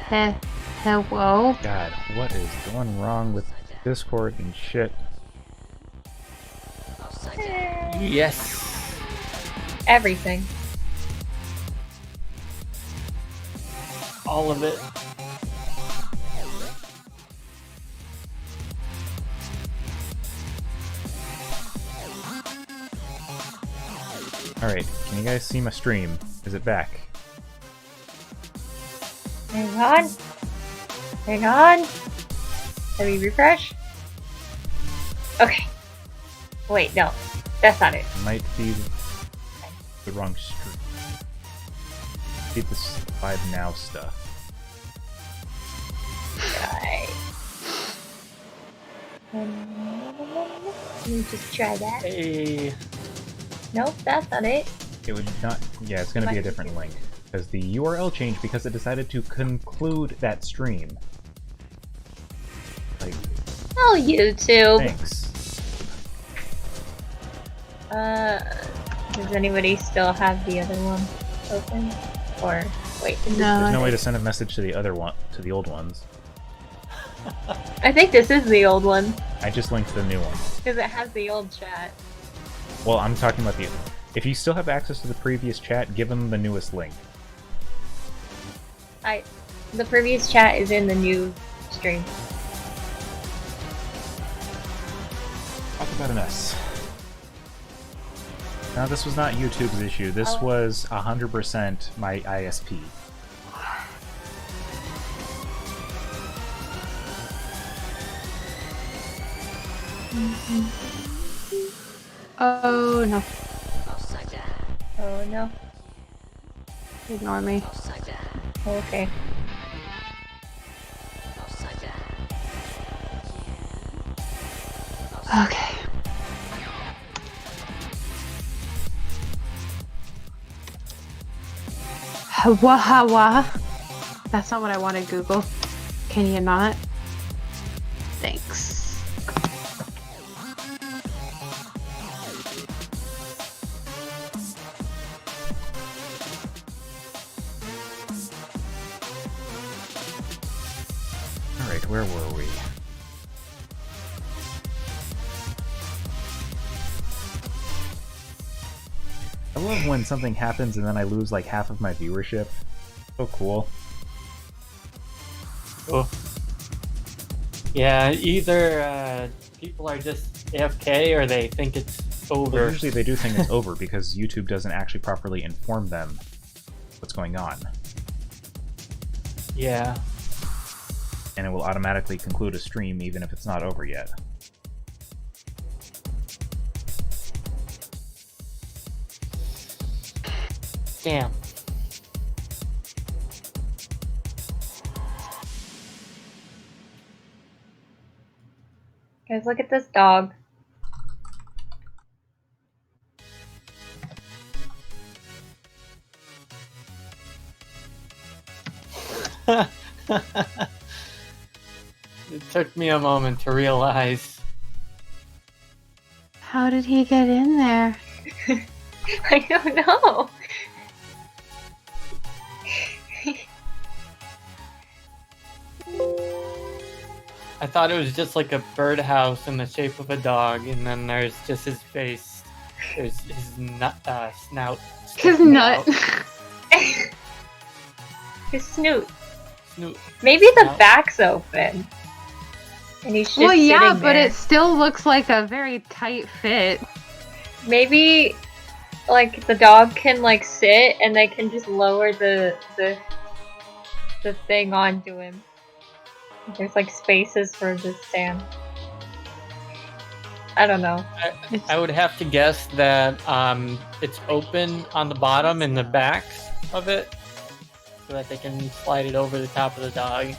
Hello? God, what is going wrong with Discord and shit? Yes. Everything. All of it. Alright, can you guys see my stream? Is it back? Hang on. Hang on. Let me refresh. Okay. Wait, no. That's not it. Might be the wrong stream. Keep this 5 now stuff. Right. Let me just try that. Hey. Nope, that's not it. It would not. Yeah, it's gonna be a different link. Because the URL changed because it decided to conclude that stream. Like, Oh, YouTube. thanks. Does anybody still have the other one open? Or wait, No. There's no way to send a message to the other one, to the old ones. I think this is the old one I just linked the new one. because it has the old chat. Well, I'm talking about the. If you still have access to the previous chat, give them the newest link. The previous chat is in the new stream. Talk about an S. Now, this was not YouTube's issue. This Oh. was 100% my ISP. Oh no. Oh no. Ignore me. Okay. Okay. Hawa. That's not what I want to Google. Can you not? Thanks. Alright, where were we? I love when something happens and then I lose like half of my viewership. So cool. Oh. Yeah, either people are just AFK or they think it's Well, over. usually they do think it's over because YouTube doesn't actually properly inform them what's going on. Yeah. And it will automatically conclude a stream even if it's not over yet. Damn. Guys, look at this dog. It took me a moment to realize. How did he get in there? I don't know. I thought it was just like a birdhouse in the shape of a dog, and then there's just his face. There's his snout. His sticking nut. out. His snoot. Snoot. Maybe the Snout. back's open. And he's just Well, yeah, sitting but there. it still looks like a very tight fit. Maybe, like, the dog can, like, sit and they can just lower the thing onto him. There's, like, spaces for the stand. I don't know. I would have to guess that it's open on the bottom and the backs of it, so that they can slide it over the top of the dog.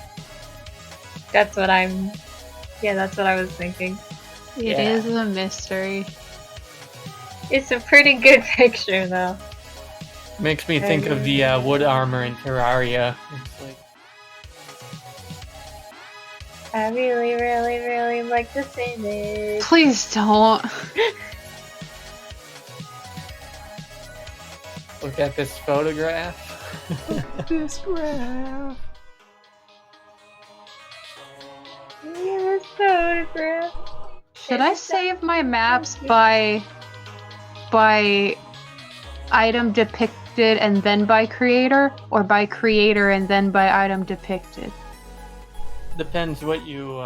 That's what I'm... Yeah, that's what I was thinking. It Yeah. is a mystery. It's a pretty good picture, though. Makes me think of the wood armor in Terraria. It's like, I really, really, really like this image. Please don't. look at this photograph. This graph. photograph. Should I save my maps by item depicted and then by creator, or by creator and then by item depicted? Depends what you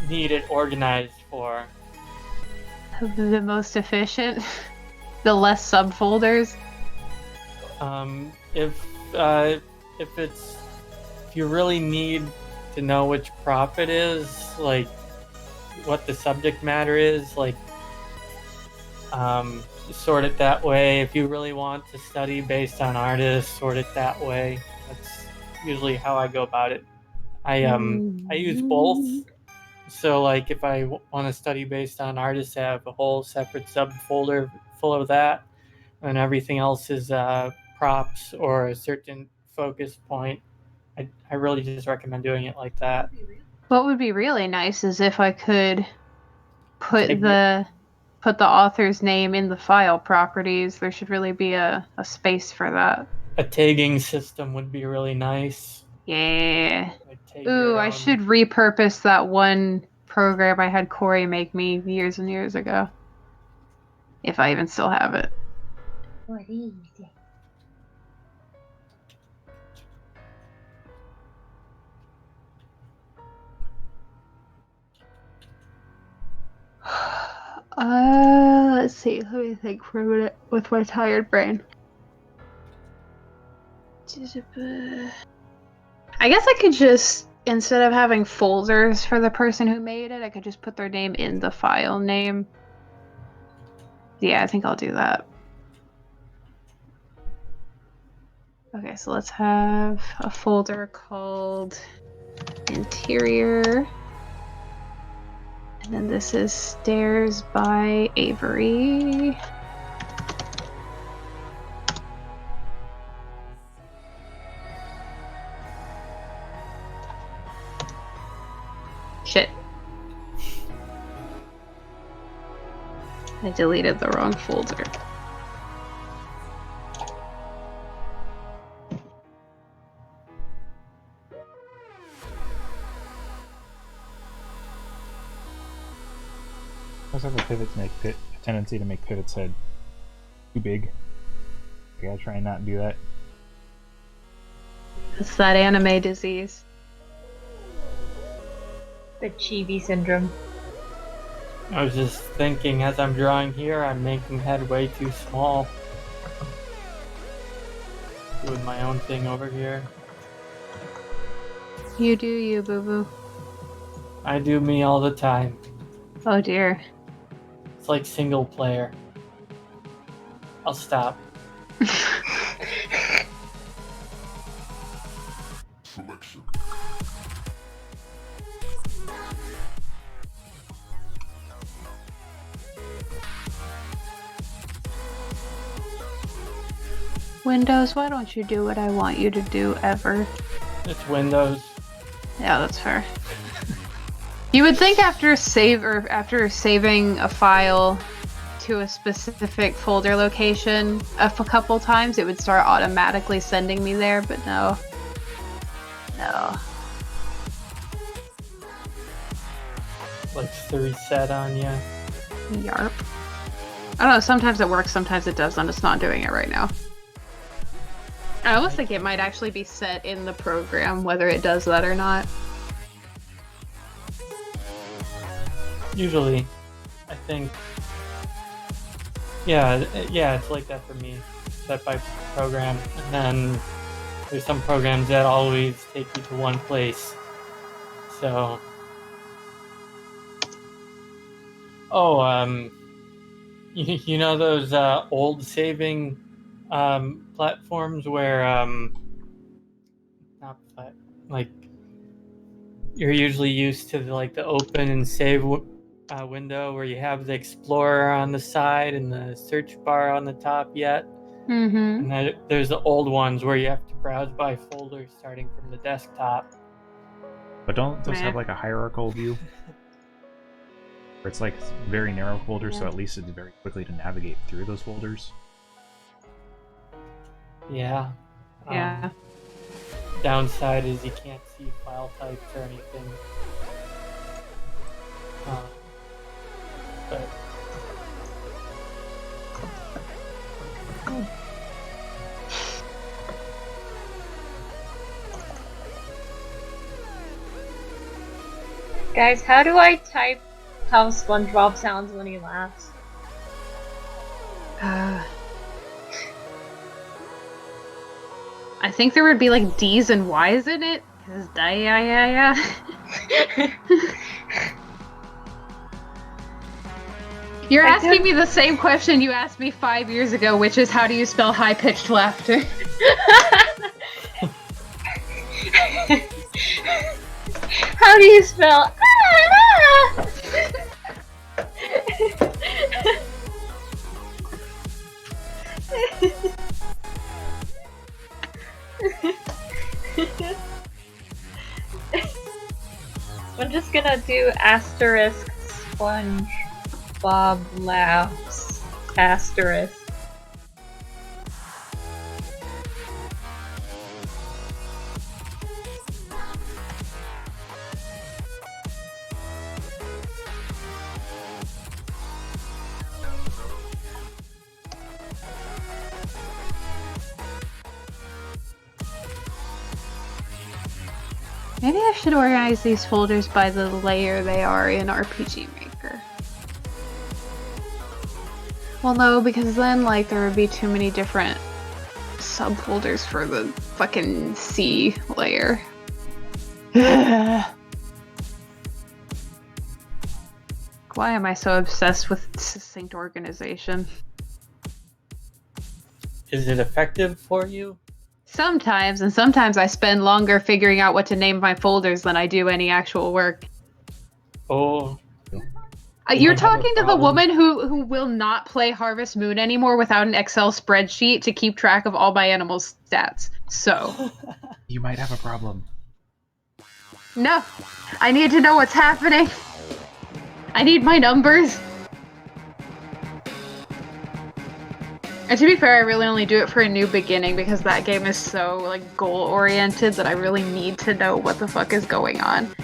need it organized for. The most efficient, the less subfolders. If you really need to know which prop it is, like what the subject matter is, like sort it that way. If you really want to study based on artists, sort it that way. That's usually how I go about it. I use both. So like if I want to study based on artists, I have a whole separate subfolder full of that, and everything else is props or a certain focus point. I really just recommend doing it like that. What would be really nice is if I could put Take the author's name in the file properties. There should really be a space for that. A tagging system would be really nice. Yeah. Like tag Ooh, your I own- should repurpose that one program I had Corey make me years and years ago. If I even still have it. What is it? Let's see. Let me think for a minute with my tired brain. I guess I could just, instead of having folders for the person who made it, I could just put their name in the file name. Yeah, I think I'll do that. Okay, so let's have a folder called Interior. And then this is Stairs by Avery. Shit. I deleted the wrong folder. I also have a tendency to make Pivot's head too big. I gotta try and not do that. It's that anime disease. The chibi syndrome. I was just thinking as I'm drawing here, I'm making head way too small. Doing my own thing over here. You do you, boo-boo. I do me all the time. Oh dear. It's like single player. I'll stop. Windows, why don't you do what I want you to do ever? It's Windows. Yeah, that's fair. You would think after saving a file to a specific folder location a couple times, it would start automatically sending me there, but no. No. Likes to reset on you. Yarp. I don't know, sometimes it works, sometimes it doesn't. It's not doing it right now. I almost think it might actually be set in the program, whether it does that or not. Usually, I think. Yeah, it's like that for me. Set by program, and then there's some programs that always take you to one place. So, you know those old saving platforms where not like you're usually used to the open and save window where you have the Explorer on the side and the search bar on the top yet. Mm-hmm. And there's the old ones where you have to browse by folders starting from the desktop. But don't those have Meh. like a hierarchical view? Where it's like very narrow folders, so at least it's very quickly to navigate through those folders. Yeah. Yeah. Downside is you can't see file types or anything. But Guys, how do I type how SpongeBob sounds when he laughs? I think there would be like D's and Y's in it. Cause yeah. You're asking me the same question you asked me 5 years ago, which is how do you spell high-pitched laughter? How do you spell? I'm just gonna do asterisk SpongeBob laughs asterisk. Maybe I should organize these folders by the layer they are in RPG Maker. Well, no, because then, like, there would be too many different subfolders for the fucking C layer. Why am I so obsessed with succinct organization? is it effective for you? Sometimes, and sometimes I spend longer figuring out what to name my folders than I do any actual work. Oh, You're might have a talking to the problem. woman who will not play Harvest Moon anymore without an Excel spreadsheet to keep track of all my animals' stats. So, You might have a problem. no. I need to know what's happening. I need my numbers. And to be fair, I really only do it for a new beginning because that game is so, like, goal-oriented that I really need to know what the fuck is going on.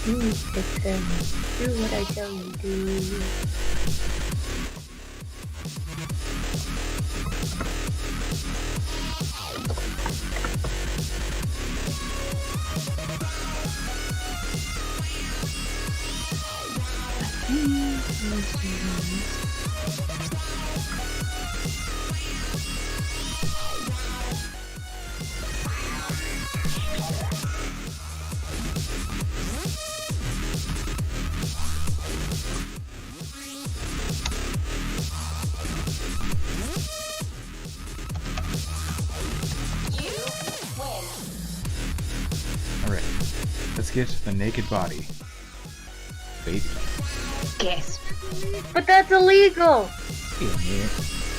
Do what I tell you to do. Alright, let's get the naked body. Baby. Guess. But that's illegal! Wait a minute.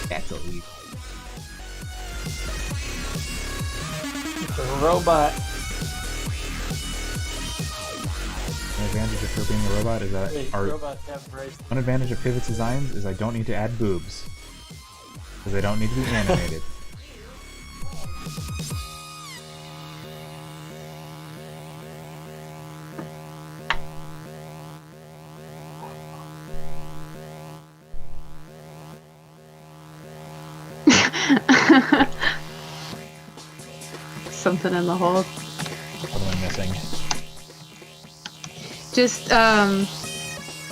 That's illegal. it's a robot. One advantage of her being a robot is that Wait, our robots have braces. one advantage of Pivot's designs is I don't need to add boobs. Because they don't need to be animated. Something in the hole. What am I missing? Just,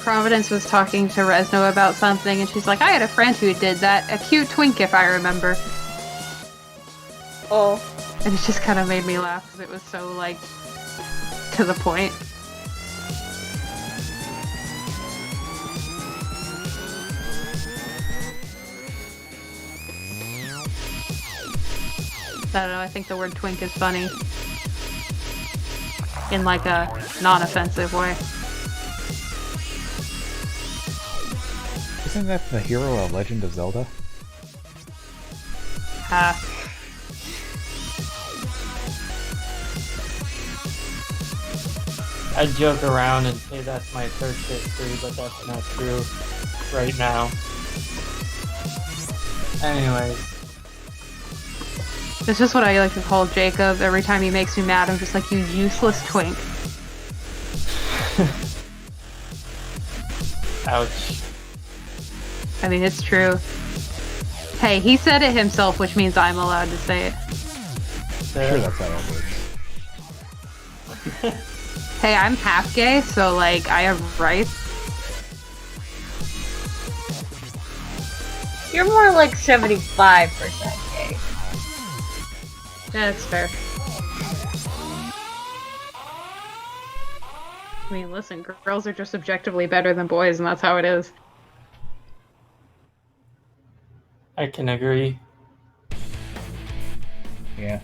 Providence was talking to Resno about something, and she's like, I had a friend who did that. A cute twink, if I remember. Oh. And it just kind of made me laugh, because it was so, like, to the point. I don't know, I think the word twink is funny. In like a non-offensive way. Isn't that the hero of Legend of Zelda? I joke around and say that's my search history, but that's not true right now. Anyways. It's just what I like to call Jacob. Every time he makes me mad, I'm just like, you useless twink. Ouch. I mean, it's true. Hey, he said it himself, which means I'm allowed to say it. Sure, that's how that works. Hey, I'm half gay, so like, I have rights. You're more like 75% gay. That's fair. I mean, listen, girls are just objectively better than boys, and that's how it is. I can agree. Yeah,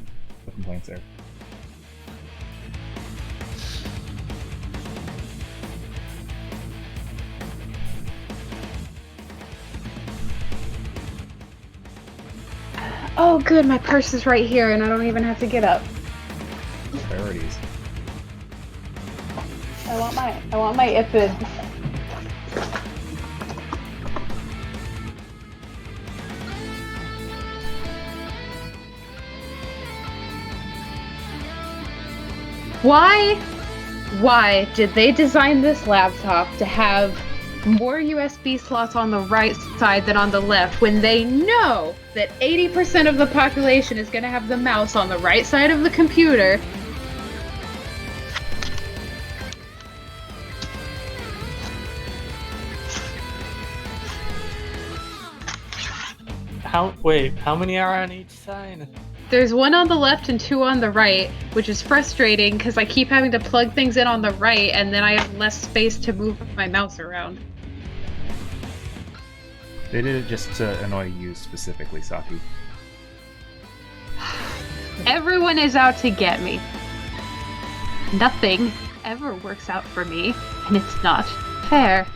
no complaints there. Oh, good, my purse is right here, and I don't even have to get up. Priorities. I want my ipid. Why did they design this laptop to have more USB slots on the right side than on the left when they know that 80% of the population is going to have the mouse on the right side of the computer? How many are on each side? There's one on the left and two on the right, which is frustrating because I keep having to plug things in on the right and then I have less space to move my mouse around. They did it just to annoy you specifically, Saki. Everyone is out to get me. Nothing ever works out for me, and it's not fair.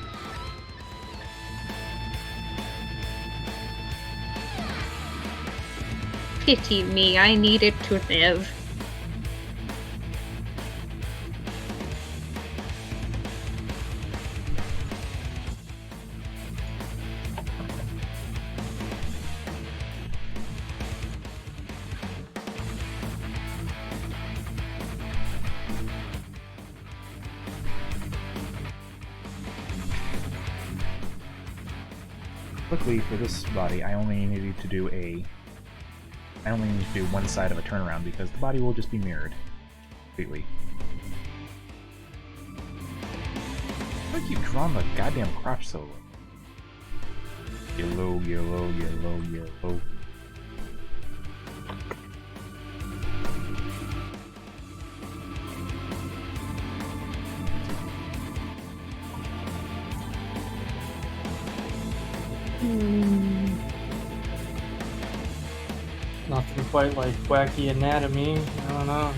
Pity me, I needed to live. Luckily for this body, I only need to do one side of a turnaround because the body will just be mirrored completely. Look, you've drawn the goddamn crotch so low. Yellow, yellow, yellow, yellow. Nothing quite like wacky anatomy. I don't know.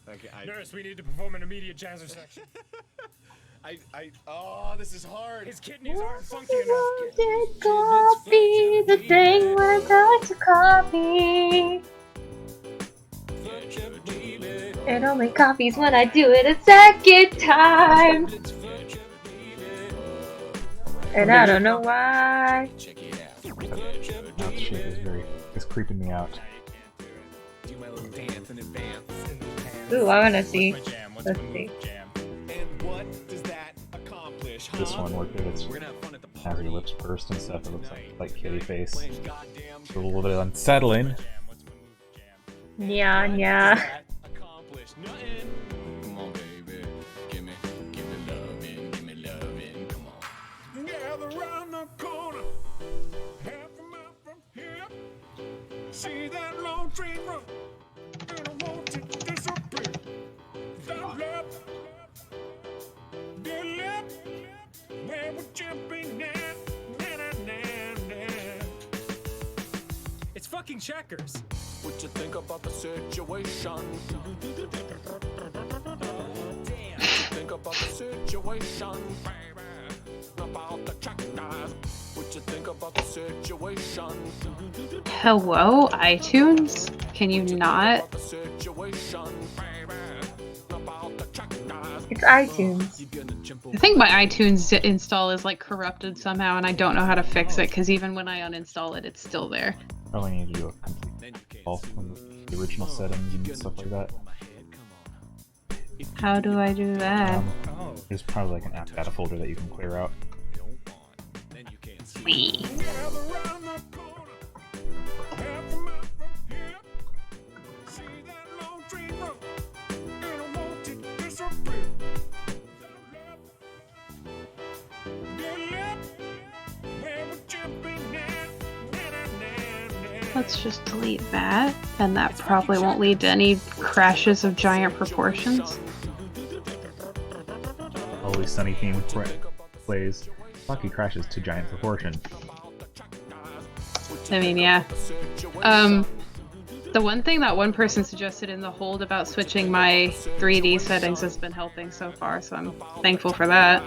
Okay, Nurse, we need to perform an immediate jazzer section. oh, this is hard. His kidneys aren't funky enough. Did coffee the thing when I like to coffee? It only copies when I do it a second time. And I don't know why. That shit is creeping me out. Do my little dance in advance. Ooh, I wanna see. What's my jam? What's Let's my see. move jam? And what does that accomplish? Huh? This one where it's We're gonna have fun at the has party. your lips pursed and stuff. It looks like kitty face. Playing goddamn It's a little bit unsettling. Jam, what's my move jam? Yeah, yeah. that accomplish nothing. Come on, baby. Give me lovin', come on. Gather round the corner, half a mile from here. See that long train run, and I want to disappear. fucking checkers. What you think about the situation? Damn. Think about the situation, baby. About the checkers. What you think about the situation? Hello, iTunes? Can you not? About the situation, baby. About the checkers. It's iTunes. You gonna jump I think my iTunes install is like corrupted somehow, and I don't know how to fix it because even when I uninstall it, it's still there. Probably need to do a complete all from the original settings and stuff like that. How do I do that? Oh. There's probably like an app data folder that you can clear out. Wee. Gather round the corner. Half a mile from here. See that long train road. And I want it to disappear. Get left. Where would you be now? Let's just delete that, and that probably won't lead to any crashes of giant proportions. Always Sunny theme plays. Lucky crashes to giant proportion. I mean, yeah. The one thing that one person suggested in the hold about switching my 3D settings has been helping so far, so I'm thankful for that.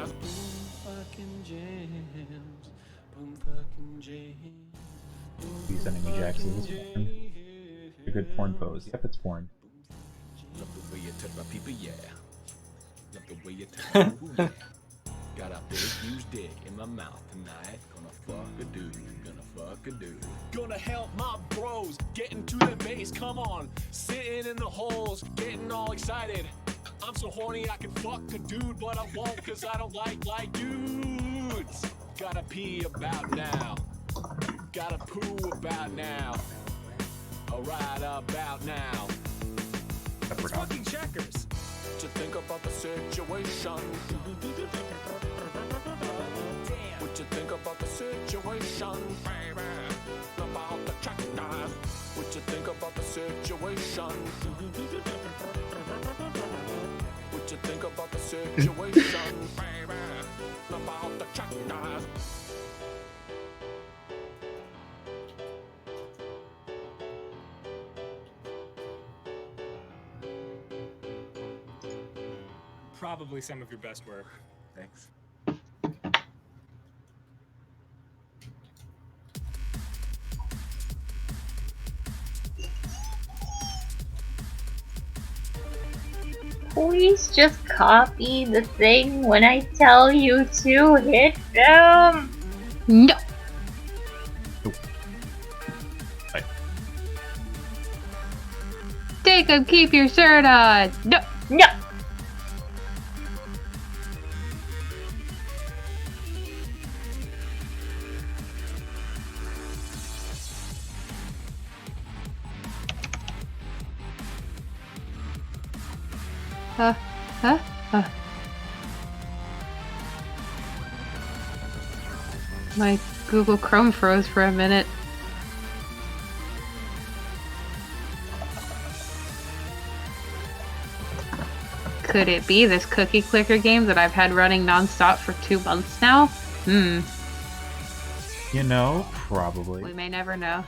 These enemy jacks is this porn? A good porn pose. Yep, it's porn. Love the way you touch my people, yeah. Love the way you touch my people, yeah. Got a big huge dick in my mouth tonight. Gonna fuck a dude. Gonna fuck a dude. Gonna help my bros get into the base. Come on, sitting in the holes, getting all excited. I'm so horny I can fuck a dude, but I won't 'cause I don't like dudes. Gotta pee about now. Gotta poo about now. Alright about now. It's fucking checkers. What you think about the situation? Damn. What you think about the situation, baby? About the checkers. What you think about the situation? What you think about the situation, baby? About the checkers. Probably some of your best work. Thanks. Please just copy the thing when I tell you to hit them. No! Bye. Jacob, keep your shirt on! No! No. My Google Chrome froze for a minute. Could it be this cookie clicker game that I've had running nonstop for 2 months now? You know, We probably. may never know.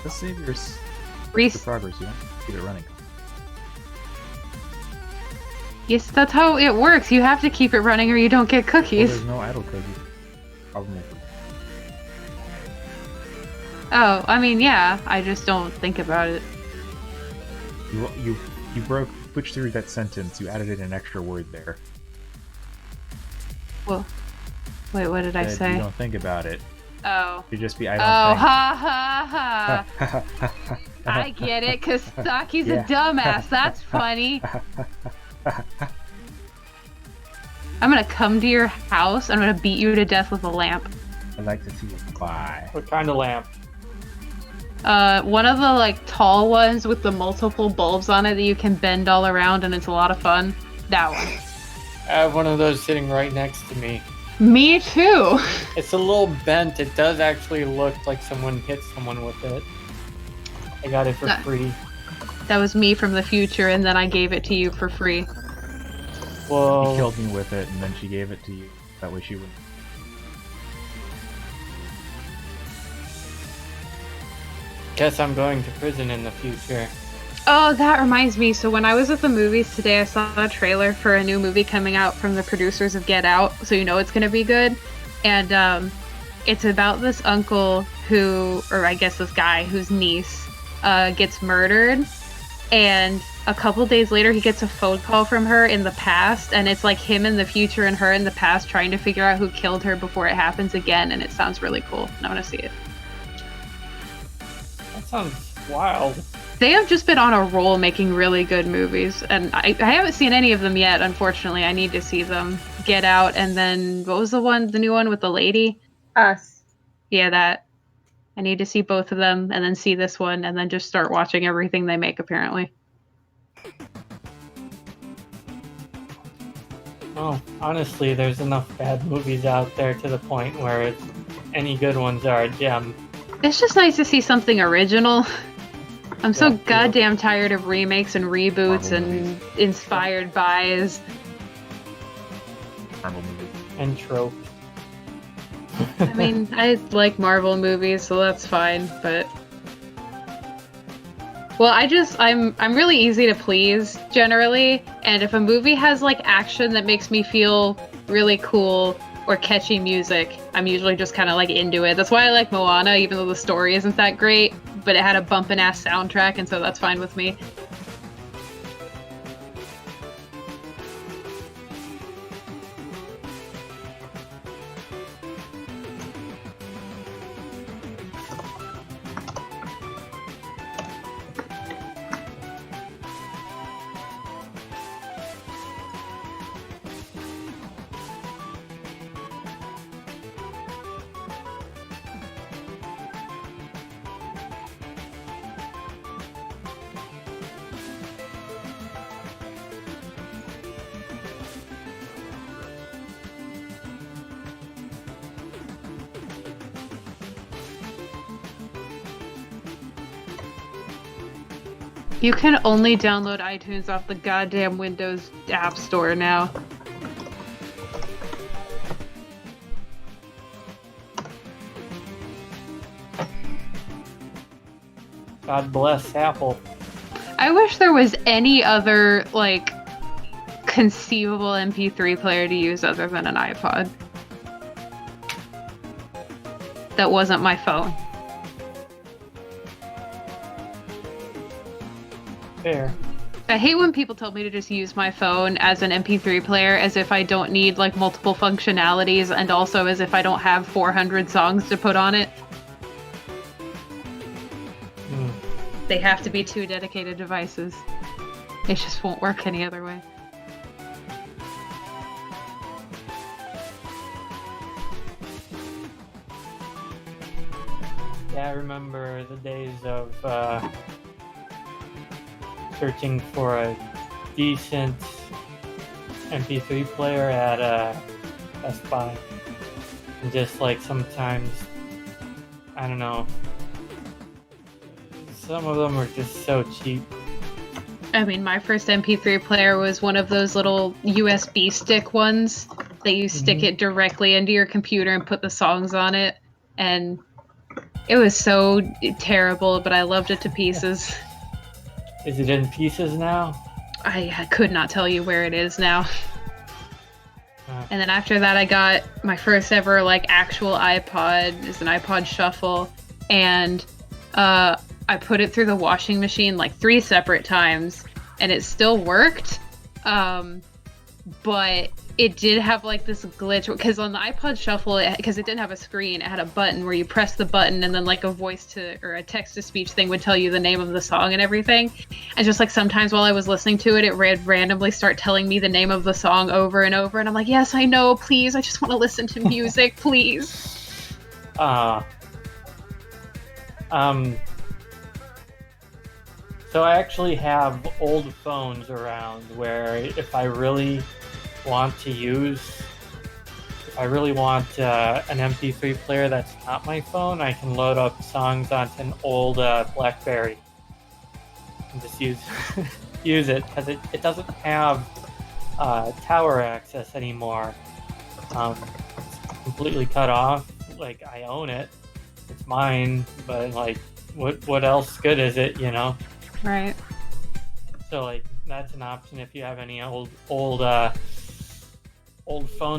Let's save your Reese, progress, you know? Keep it running. yes, that's how it works. You have to keep it running or you don't get Well, cookies. there's no idle cookies. Problem is. Oh, I mean, yeah. I just don't think about it. You switched through that sentence. You added in an extra word there. Well, wait, what did I Said say? You don't think about it. Oh. You just be I Oh, don't ha ha ha. think. I get it, because Saki's Yeah. a dumbass. That's funny. I'm gonna come to your house. I'm gonna beat you to death with a lamp. I'd like to see you fly. What kind of lamp? One of the like tall ones with the multiple bulbs on it that you can bend all around, and it's a lot of fun. That one. I have one of those sitting right next to me. Me too. It's a little bent. It does actually look like someone hit someone with it. I got it for That- free. That was me from the future, and then I gave it to you for free. She Well, killed me with it, and then she gave it to you. That way she would. Guess I'm going to prison in the future. Oh, that reminds me. So when I was at the movies today, I saw a trailer for a new movie coming out from the producers of Get Out, so you know it's going to be good. And it's about this uncle who, or I guess this guy whose niece gets murdered, and a couple days later he gets a phone call from her in the past, and it's like him in the future and her in the past trying to figure out who killed her before it happens again, and it sounds really cool. I want to see it. That sounds wild. They have just been on a roll making really good movies, and I haven't seen any of them yet, unfortunately. I need to see them. Get Out, and then, what was the new one with the lady? Us. Yeah, that. I need to see both of them, and then see this one, and then just start watching everything they make, apparently. Oh, honestly, there's enough bad movies out there to the point where any good ones are a gem. It's just nice to see something original. I'm so Yeah, too. goddamn tired of remakes and reboots Marvel and movies. inspired buys. Marvel movies. And trope. I mean, I like Marvel movies, so that's fine, but... Well, I'm really easy to please, generally, and if a movie has, like, action that makes me feel really cool or catchy music, I'm usually just kind of, like, into it. That's why I like Moana, even though the story isn't that great, but it had a bumpin'-ass soundtrack, and so that's fine with me. You can only download iTunes off the goddamn Windows App Store now. God bless Apple. I wish there was any other, like, conceivable MP3 player to use other than an iPod. That wasn't my phone. Fair. I hate when people tell me to just use my phone as an MP3 player as if I don't need, like, multiple functionalities, and also as if I don't have 400 songs to put on it. They have to be two dedicated devices. It just won't work any other way. Yeah, I remember the days of searching for a decent MP3 player at Best Buy. And just like sometimes, I don't know, some of them are just so cheap. I mean, my first MP3 player was one of those little USB stick ones that you stick it directly into your computer and put the songs on it. And it was so terrible, but I loved it to pieces. Is it in pieces now? I could not tell you where it is now. And then after that, I got my first ever, like, actual iPod. It's an iPod Shuffle. And I put it through the washing machine, like, 3 separate times. And it still worked. But it did have, like, this glitch. Because on the iPod Shuffle, because it didn't have a screen, it had a button where you press the button and then, like, a voice to, or a text-to-speech thing would tell you the name of the song and everything. And just, like, sometimes while I was listening to it, it would randomly start telling me the name of the song over and over. And I'm like, yes, I know, please. I just want to listen to music, please. So I actually have old phones around where if I really want an MP3 player that's not my phone, I can load up songs onto an old BlackBerry and just use it because it doesn't have tower access anymore. It's completely cut off. Like, I own it, it's mine, but like what else good is it, you know? Right. So like that's an option if you have any old phones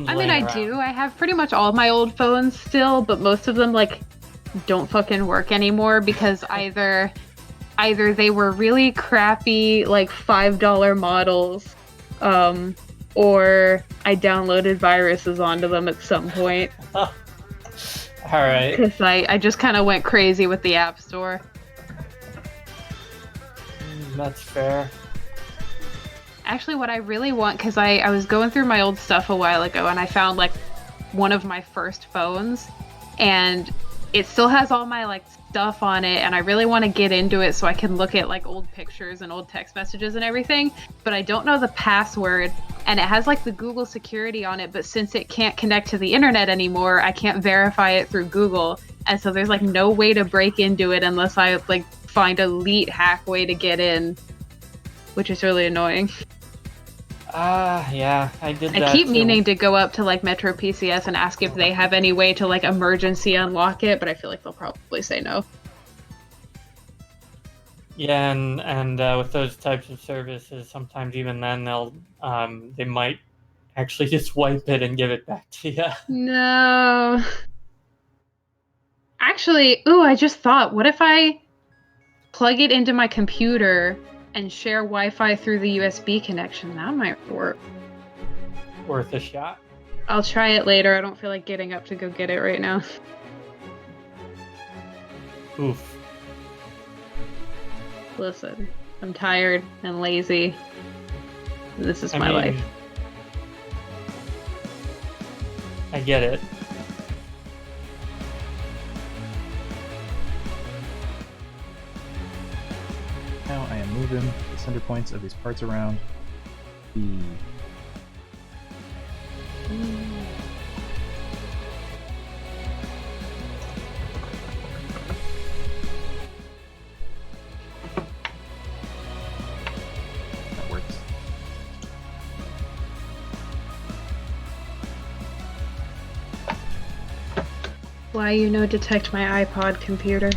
I mean, laying I around. do. I have pretty much all of my old phones still, but most of them like don't fucking work anymore because either they were really crappy like $5 models, or I downloaded viruses onto them at some point All right. because I just kind of went crazy with the App Store. That's fair. Actually, what I really want, because I was going through my old stuff a while ago and I found like one of my first phones and it still has all my like stuff on it and I really want to get into it so I can look at like old pictures and old text messages and everything, but I don't know the password and it has like the Google security on it, but since it can't connect to the internet anymore, I can't verify it through Google, and so there's like no way to break into it unless I like find a elite hack way to get in, which is really annoying. Yeah, I did that I keep too. meaning to go up to like Metro PCS and ask if they have any way to like emergency unlock it, but I feel like they'll probably say no. Yeah, and with those types of services, sometimes even then they might actually just wipe it and give it back to you. No. Actually, ooh, I just thought, what if I plug it into my computer and share Wi-Fi through the USB connection? That might work. Worth a shot. I'll try it later. I don't feel like getting up to go get it right now. Oof. Listen, I'm tired and lazy. This is I my mean, life. I get it. Now I am moving the center points of these parts around. The that works. Why you know detect my iPod computer?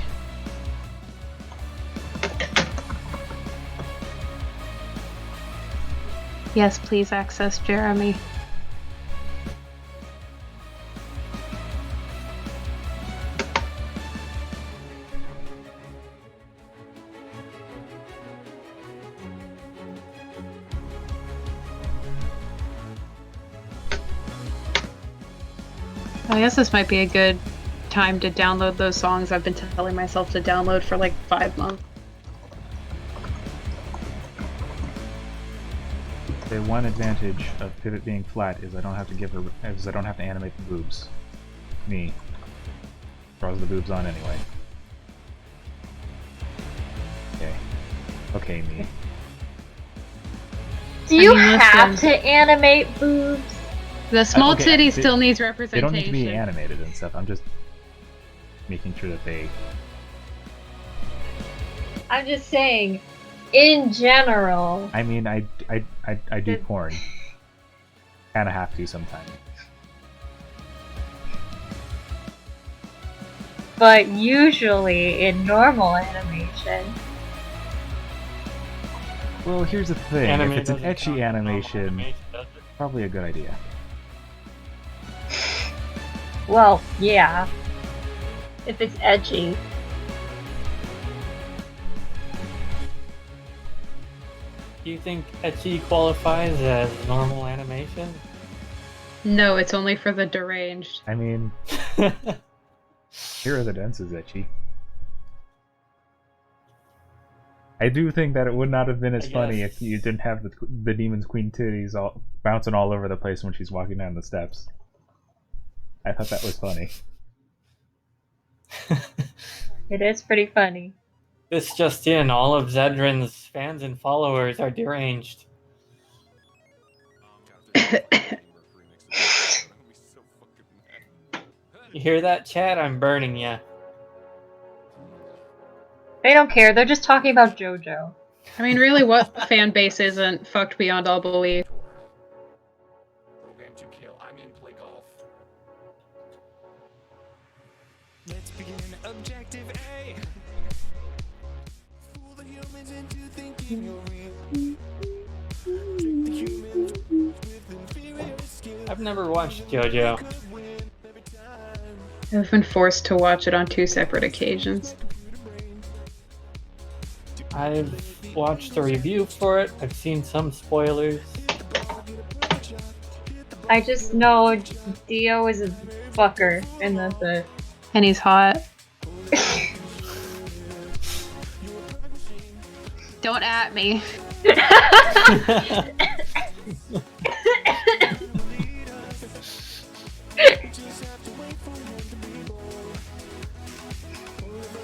Yes, please access Jeremy. I guess this might be a good time to download those songs I've been telling myself to download for like 5 months. The one advantage of Pivot being flat is I don't have to animate the boobs. Me draws the boobs on anyway. Okay. Okay, me. Do you mean, have listen. to animate boobs? The small Okay, titty they- still needs They representation. don't need to be animated and stuff. I'm just making sure that they. I'm just saying, in general. I mean, I do porn. Kind of have to sometimes. But usually in normal animation. Well, here's the thing. Anime if it's an doesn't count ecchi as normal animation, does it? probably a good idea. Well, yeah. If it's edgy. Do you think ecchi qualifies as normal animation? No, it's only for the deranged. I mean, Hero the Dance is ecchi. I do think that it would not have been as I funny guess. if you didn't have the Demon's Queen titties all bouncing all over the place when she's walking down the steps. I thought that was funny. It is pretty funny. This just in, all of Zedrin's fans and followers are deranged. You hear that, Chad? I'm burning ya. They don't care, they're just talking about JoJo. I mean, really, what fan base isn't fucked beyond all belief? Program to kill. I'm in play golf. Let's begin objective A. I've never watched JoJo. I've been forced to watch it on 2 separate occasions. I've watched a review for it. I've seen some spoilers. I just know Dio is a fucker, and that's it. And he's hot. Don't at me.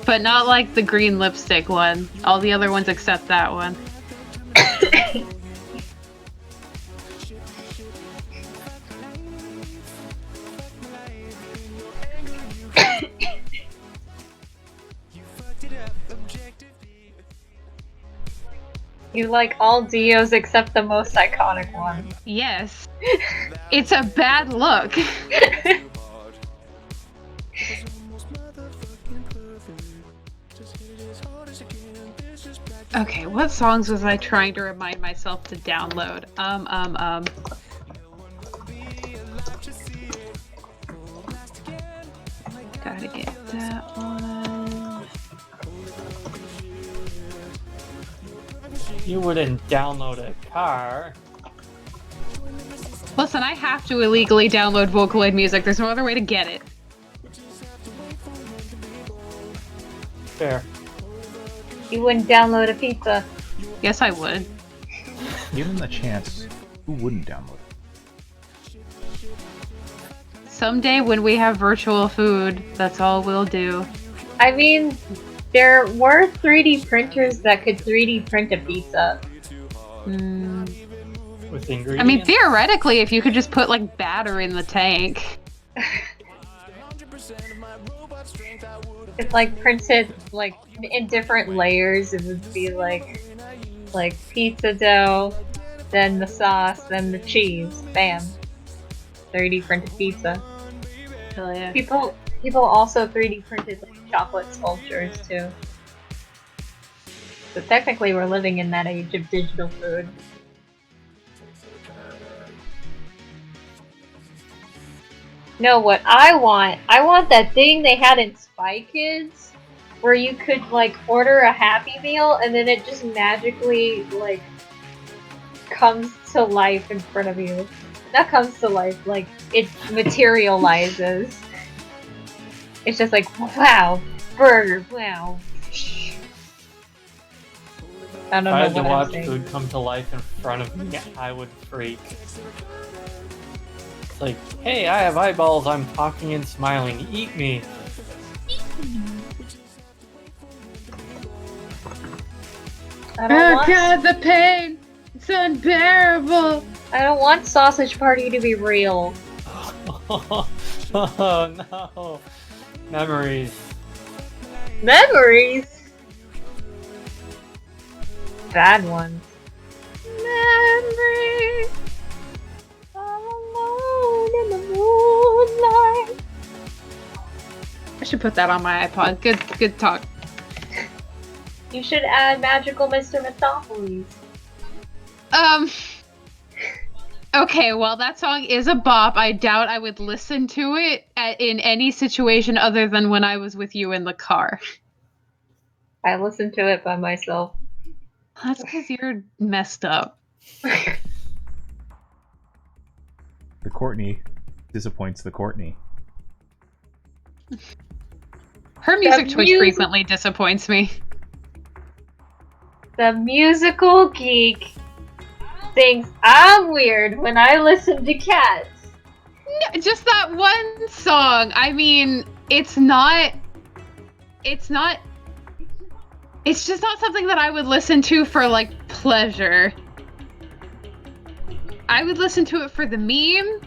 But not like the green lipstick one. All the other ones except that one. You like all Dios except the most iconic one. Yes. It's a bad look. Okay, what songs was I trying to remind myself to download? Gotta get that one. You wouldn't download a car. Listen, I have to illegally download Vocaloid music. There's no other way to get it. Fair. You wouldn't download a pizza. Yes, I would. Given the chance, who wouldn't download it? Someday when we have virtual food, that's all we'll do. I mean, there were 3D printers that could 3D print a pizza. With ingredients. I mean, theoretically, if you could just put, like, batter in the tank. It's like printed like in different layers. It would be like pizza dough, then the sauce, then the cheese. Bam. 3D printed pizza. Hell yeah. People also 3D printed like chocolate sculptures too. So technically we're living in that age of digital food. No, what I want that thing they had in Spy Kids, where you could like order a Happy Meal and then it just magically like comes to life in front of you. Not comes to life, like it materializes. It's just like, wow, burger, wow. I don't If know I had to what I'm watch saying. food come to life in front of me, I would freak. It's like, hey, I have eyeballs, I'm talking and smiling, eat me. I don't want- God, the pain! It's unbearable! I don't want Sausage Party to be real. Oh no. Memories. Memories? Bad ones. Memories! I'm alone in the moonlight. I should put that on my iPod. Good talk. You should add Magical Mr. Mythopoulos. Okay, well, that song is a bop. I doubt I would listen to it in any situation other than when I was with you in the car. I listened to it by myself. That's because you're messed up. The Courtney disappoints the Courtney. Her music choice music- frequently disappoints me. The musical geek thinks I'm weird when I listen to Cats. No, just that one song. I mean, it's just not something that I would listen to for, like, pleasure. I would listen to it for the meme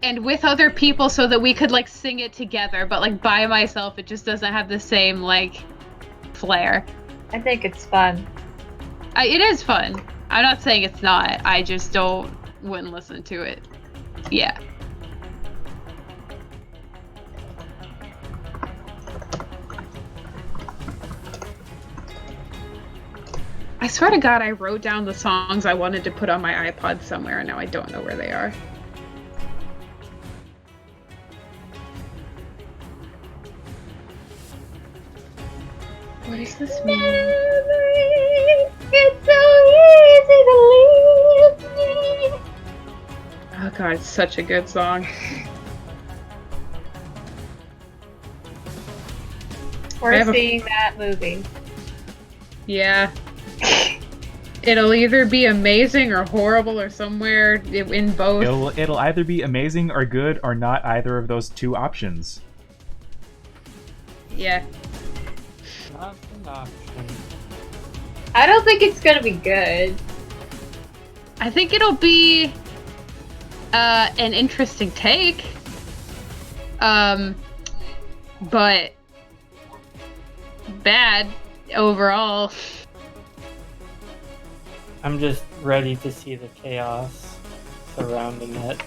and with other people so that we could, like, sing it together. But, like, by myself, it just doesn't have the same, like, flair. I think it's fun. It is fun. I'm not saying it's not. I just wouldn't listen to it. Yeah. I swear to God, I wrote down the songs I wanted to put on my iPod somewhere, and now I don't know where they are. What does this mean? It's so easy to leave me. Oh God, it's such a good song. We're seeing that movie. Yeah. It'll either be amazing or horrible or somewhere in both. It'll either be amazing or good or not either of those two options. Yeah. Not an option. I don't think it's gonna be good. I think it'll be an interesting take. But bad overall. I'm just ready to see the chaos surrounding it.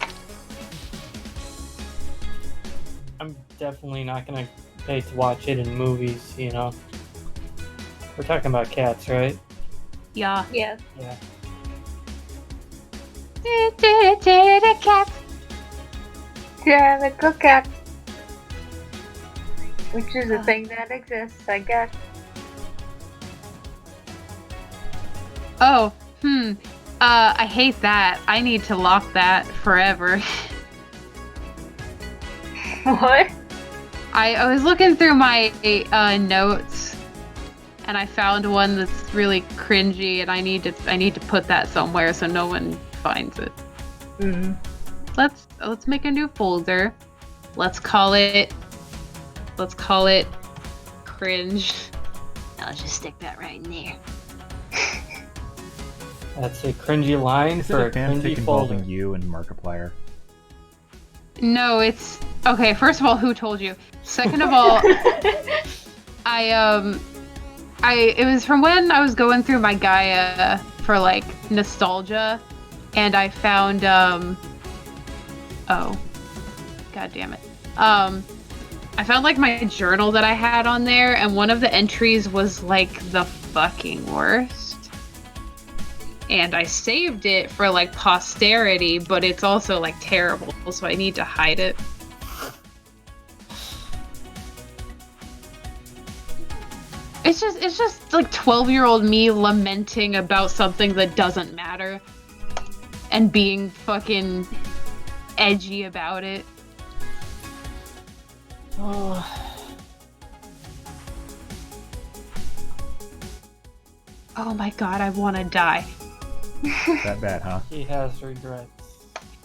I'm definitely not gonna pay to watch it in movies, you know. We're talking about cats, right? Yeah. Yeah. Yeah. Cat. Yeah, the cook cat. Which is a thing that exists, I guess. Oh, I hate that. I need to lock that forever. What? I was looking through my notes, and I found one that's really cringy, and I need to put that somewhere so no one finds it. Mm-hmm. Let's make a new folder. Let's call it cringe. I'll just stick that right in there. That's a cringy line Is for it a a fanfic cringy involving folder. you and Markiplier? No, it's okay. First of all, who told you? Second of all, it was from when I was going through my Gaia for like nostalgia, and I found oh, god damn it. I found like my journal that I had on there, and one of the entries was like the fucking worst. And I saved it for like posterity, but it's also like terrible, so I need to hide it. It's just like 12-year-old me lamenting about something that doesn't matter and being fucking edgy about it. Oh my god, I want to die. That bad, huh? He has regrets.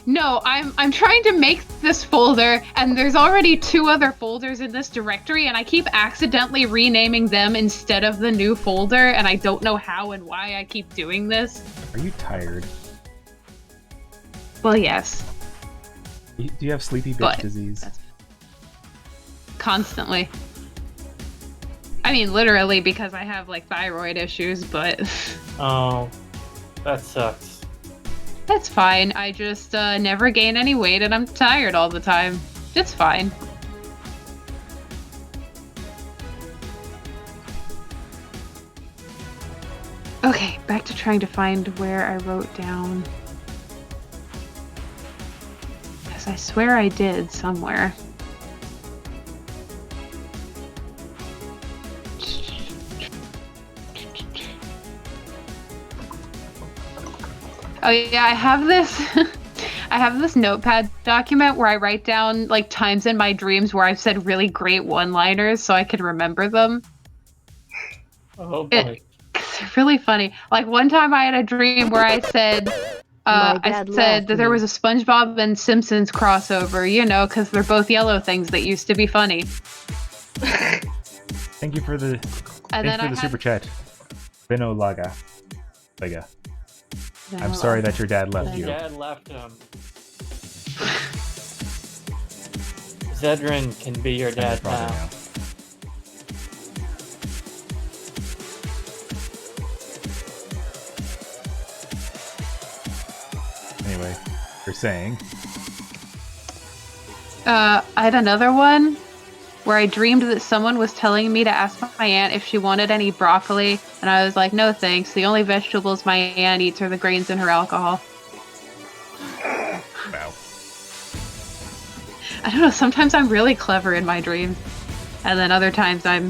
No, I'm trying to make this folder, and there's already 2 other folders in this directory, and I keep accidentally renaming them instead of the new folder, and I don't know how and why I keep doing this. Are you tired? Well, yes, Do you have sleepy bitch But- disease? constantly. I mean, literally, because I have like thyroid issues, but Oh, that sucks. that's fine. I just never gain any weight, and I'm tired all the time. It's fine. Okay, back to trying to find where I wrote down. Because I swear I did somewhere. Oh yeah, I have this I have this notepad document where I write down like times in my dreams where I've said really great one-liners so I can remember them. Oh boy. They're really funny. Like one time I had a dream where I said that there was a SpongeBob and Simpsons crossover, you know, because they're both yellow things that used to be funny. Thank you for the And then I super chat. Beno Laga. Lega. I'm sorry that your dad left you. Dad left him. Zedrin can be your dad Probably now. now. Anyway, you're saying I had another one where I dreamed that someone was telling me to ask my aunt if she wanted any broccoli, and I was like, no thanks, the only vegetables my aunt eats are the grains in her alcohol. Wow. I don't know, sometimes I'm really clever in my dreams, and then other times I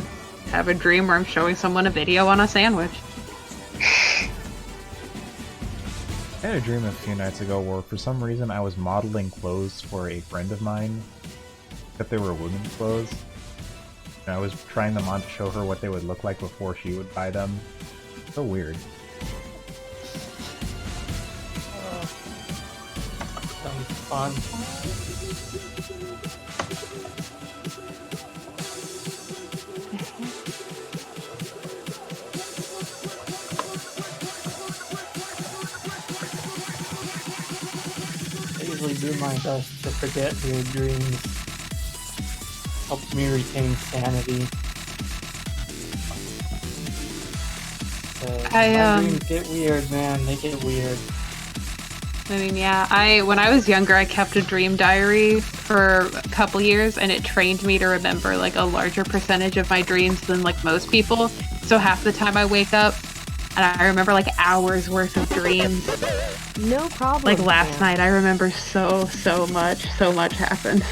have a dream where I'm showing someone a video on a sandwich. I had a dream a few nights ago where for some reason I was modeling clothes for a friend of mine, except they were women's clothes. And I was trying them on to show her what they would look like before she would buy them. So weird. Sounds fun. I usually do my best to forget weird dreams. Helps me retain sanity. My dreams get weird, man. They get weird. I mean, yeah, when I was younger, I kept a dream diary for a couple years, and it trained me to remember like a larger percentage of my dreams than like most people. So half the time I wake up, and I remember like hours worth of dreams. No problem. Like last night, I remember so much. So much happened.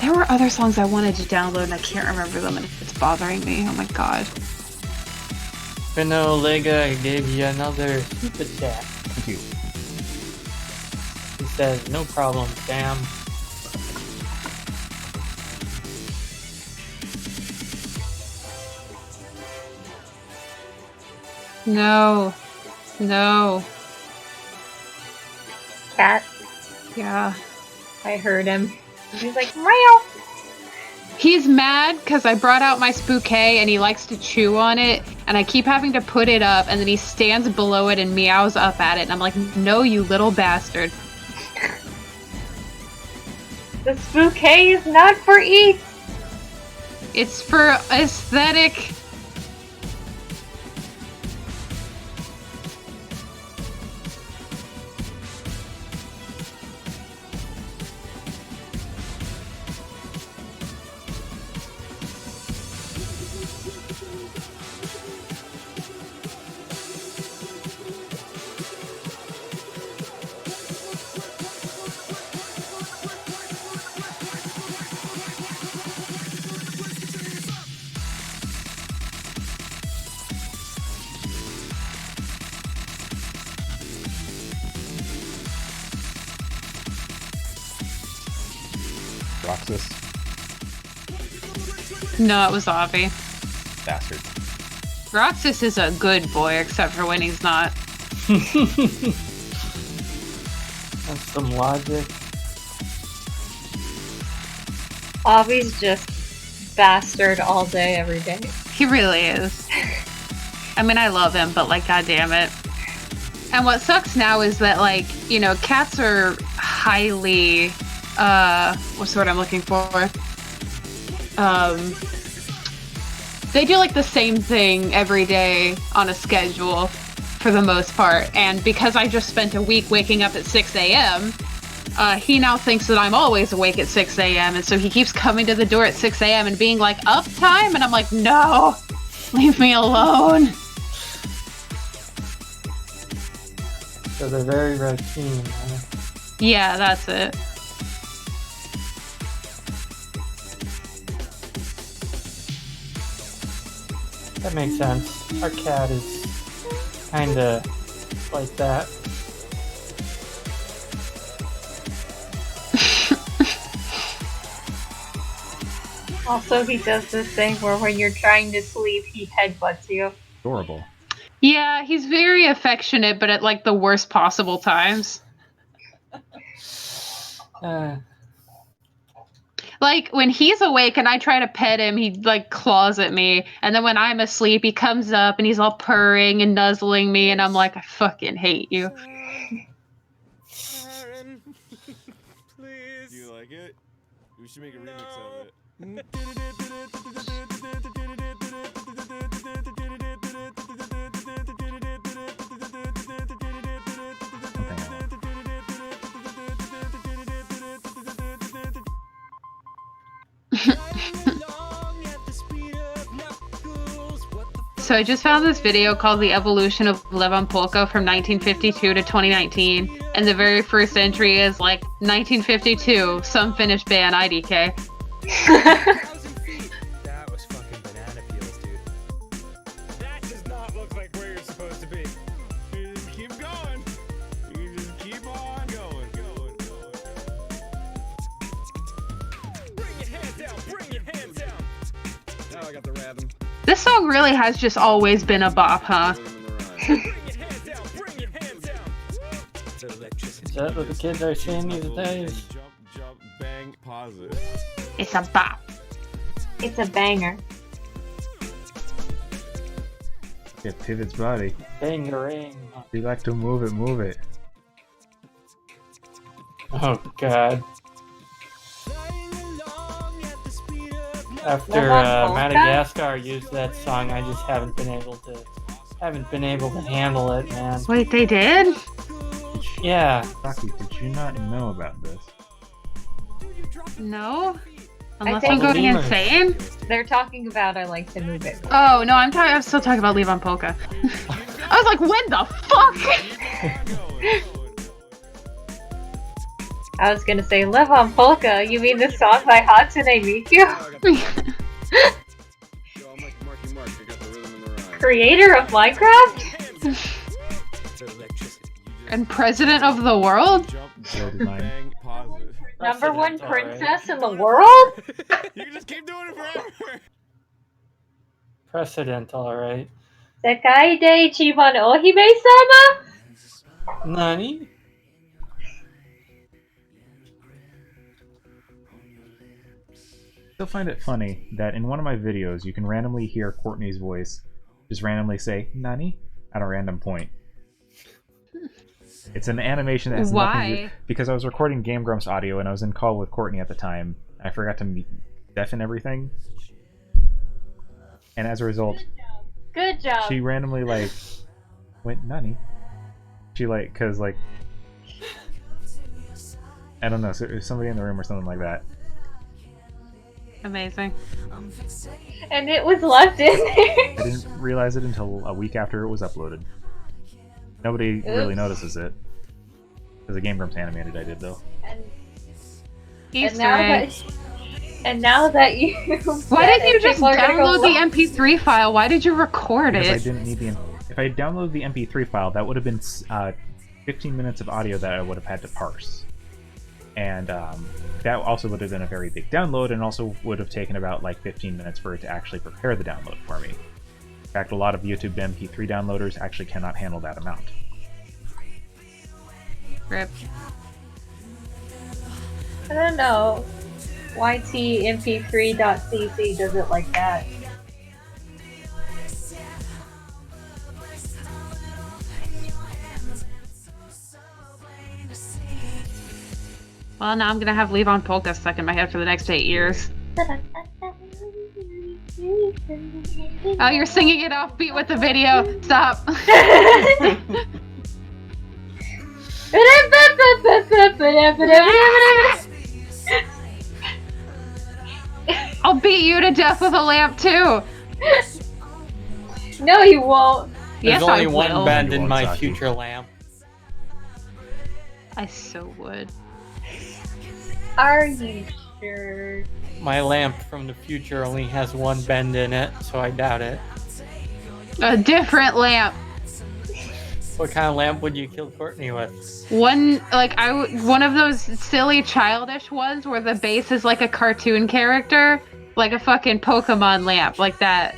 There were other songs I wanted to download and I can't remember them and it's bothering me. Oh my god. Fino Lega gave you another super chat. Thank you. He says, no problem, fam. No. No. Cat. Yeah. I heard him. He's like, meow. He's mad because I brought out my spooky and he likes to chew on it and I keep having to put it up and then he stands below it and meows up at it and I'm like, no, you little bastard. The spooky is not for eats. It's for aesthetic. Roxas. No, it was Avi. Bastard. Roxas is a good boy except for when he's not. That's some logic. Avi's just bastard all day, every day. He really is. I mean, I love him, but like, goddamn it. And what sucks now is that, like, you know, cats are highly, what's the word I'm looking for? They do like the same thing every day on a schedule for the most part. And because I just spent a week waking up at 6 a.m., he now thinks that I'm always awake at 6 a.m. And so he keeps coming to the door at 6 a.m. and being like, up time? And I'm like, no, leave me alone. So they're very routine. Huh? Yeah, that's it. That makes sense. Our cat is kinda like that. Also, he does this thing where when you're trying to sleep, he headbutts you. Adorable. Yeah, he's very affectionate, but at like the worst possible times. Like when he's awake and I try to pet him, he like claws at me. And then when I'm asleep, he comes up and he's all purring and nuzzling me. And I'm like, I fucking hate you. Aaron, please. Do you like it? We should make a remix of it. So I just found this video called The Evolution of Levon Polka from 1952 to 2019. And the very first entry is like 1952, some Finnish band IDK. That was fucking banana peels, dude. That does not look like where you're supposed to be. You just keep going. You just keep on going. Bring your hands down. Bring your hands down. Now I got the rhythm. This song really has just always been a bop, huh? Bring your hands down. Bring your hands down. Is that what the kids are saying these days? Jump, bang, pause it. It's a bop. It's a banger. It pivots body. Bang-a-ring. You like to move it, move it. Oh god. After Levon Polka? Madagascar used that song, I just haven't been able to handle it, man. Wait, they did? Yeah. Saki, did you not know about this? No? I Unless think- I'm going Lemurs. insane? They're talking about I like to move it. Oh, no, I'm still talking about Levon Polka. I was like, when the fuck? I was gonna say Levon Polka. You mean the song by Hatsune Miku? Yo, I'm like Marky Mark. I got the rhythm in the rhyme. Creator of Minecraft? And president of the world? Jump, bang, pause it. Number one Precedent, alright. princess in the world? You can just keep doing it forever. Precedent, alright. Sekai de Ichiban Ohime-sama? Nani? Still find it funny that in one of my videos you can randomly hear Courtney's voice just randomly say "Nani" at a random point. It's an animation that has nothing to do, Why? because I was recording Game Grumps audio and I was in call with Courtney at the time. I forgot to deafen everything, and as a result, Good job. she randomly like went "Nani." She like, cause like I don't know, so it was somebody in the room or something like that. Amazing. And it was left in I there. didn't realize it until a week after it was uploaded. Nobody really Oops. notices it. Because the Game Grumps animated, I did though. Easter now egg. And now that you Why didn't you just people are gonna download go, the MP3 file? Why did you record Because I it? didn't need the. If I had downloaded the MP3 file, that would have been 15 minutes of audio that I would have had to parse. And that also would have been a very big download, and also would have taken about like 15 minutes for it to actually prepare the download for me. In fact, a lot of YouTube MP3 downloaders actually cannot handle that amount. Rip. I don't know. YTMP3.cc does it like that. Well, now I'm gonna have Levon Polka stuck in my head for the next 8 years. Oh, you're singing it offbeat with the video. Stop. I'll beat you to death with a lamp too. No, you won't. There's Yes, only I one will. bend You in won't, my Saki. future lamp. I so would. Are you sure? My lamp from the future only has one bend in it, so I doubt it. A different lamp. What kind of lamp would you kill Courtney with? One one of those silly childish ones where the base is like a cartoon character, like a fucking Pokemon lamp, like that.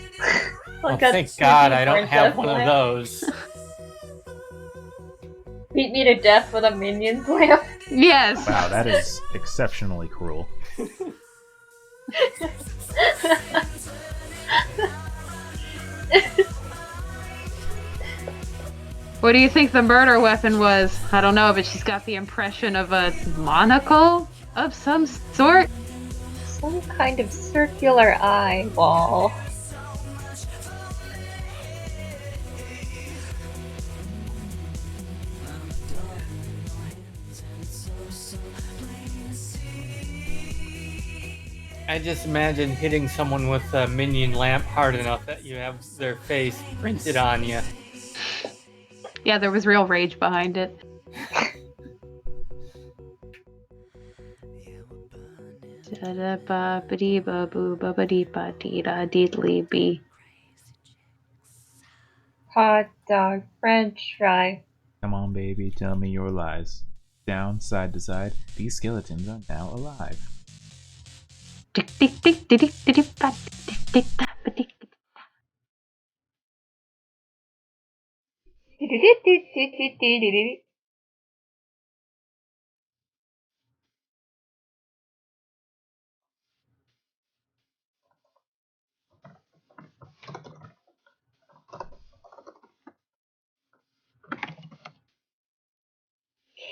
Like Oh, a thank God Disney I don't have princess one of lamp? those. Beat me to death with a Minions lamp. Yes. Wow, that is exceptionally cruel. What do you think the murder weapon was? I don't know, but she's got the impression of a monocle of some sort. Some kind of circular eyeball. I just imagine hitting someone with a minion lamp hard enough that you have their face printed on you. Yeah, there was real rage behind it. Da-da-ba-ba-dee-ba-boo-ba-ba-dee-ba-dee-da-deedly-bee. Hot dog, French fry. Come on, baby, tell me your lies. Down, side to side, these skeletons are now alive.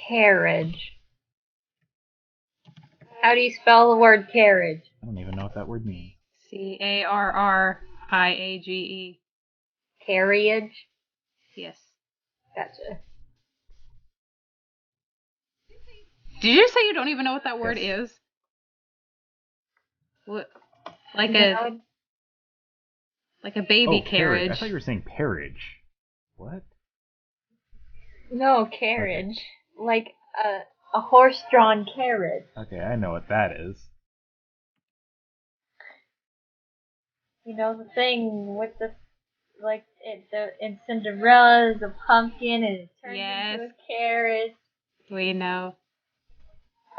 Carriage. How do you spell the word carriage? I don't even know what that word means. Carriage. Carriage? Yes. Gotcha. Did you say you don't even know what that word Yes. is? What? Like No, a baby carriage. I thought you were saying parage. What? no, carriage. Like a horse-drawn carriage. Okay, I know what that is. You know the thing with the in Cinderella is a pumpkin and it turns Yes. into a carriage. We know.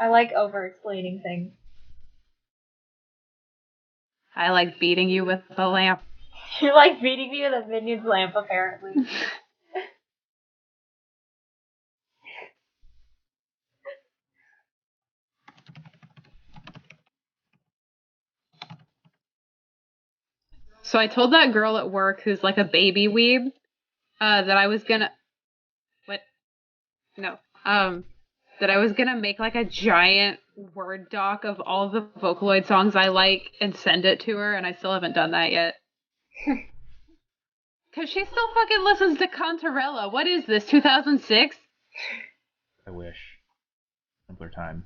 I like over-explaining things. I like beating you with a lamp. You like beating me with a minion's lamp, apparently. So I told that girl at work who's like a baby weeb that I was gonna what? No. That I was gonna make like a giant Word doc of all the Vocaloid songs I like and send it to her, and I still haven't done that yet. Cause she still fucking listens to Contarella. What is this, 2006? I wish. Simpler time.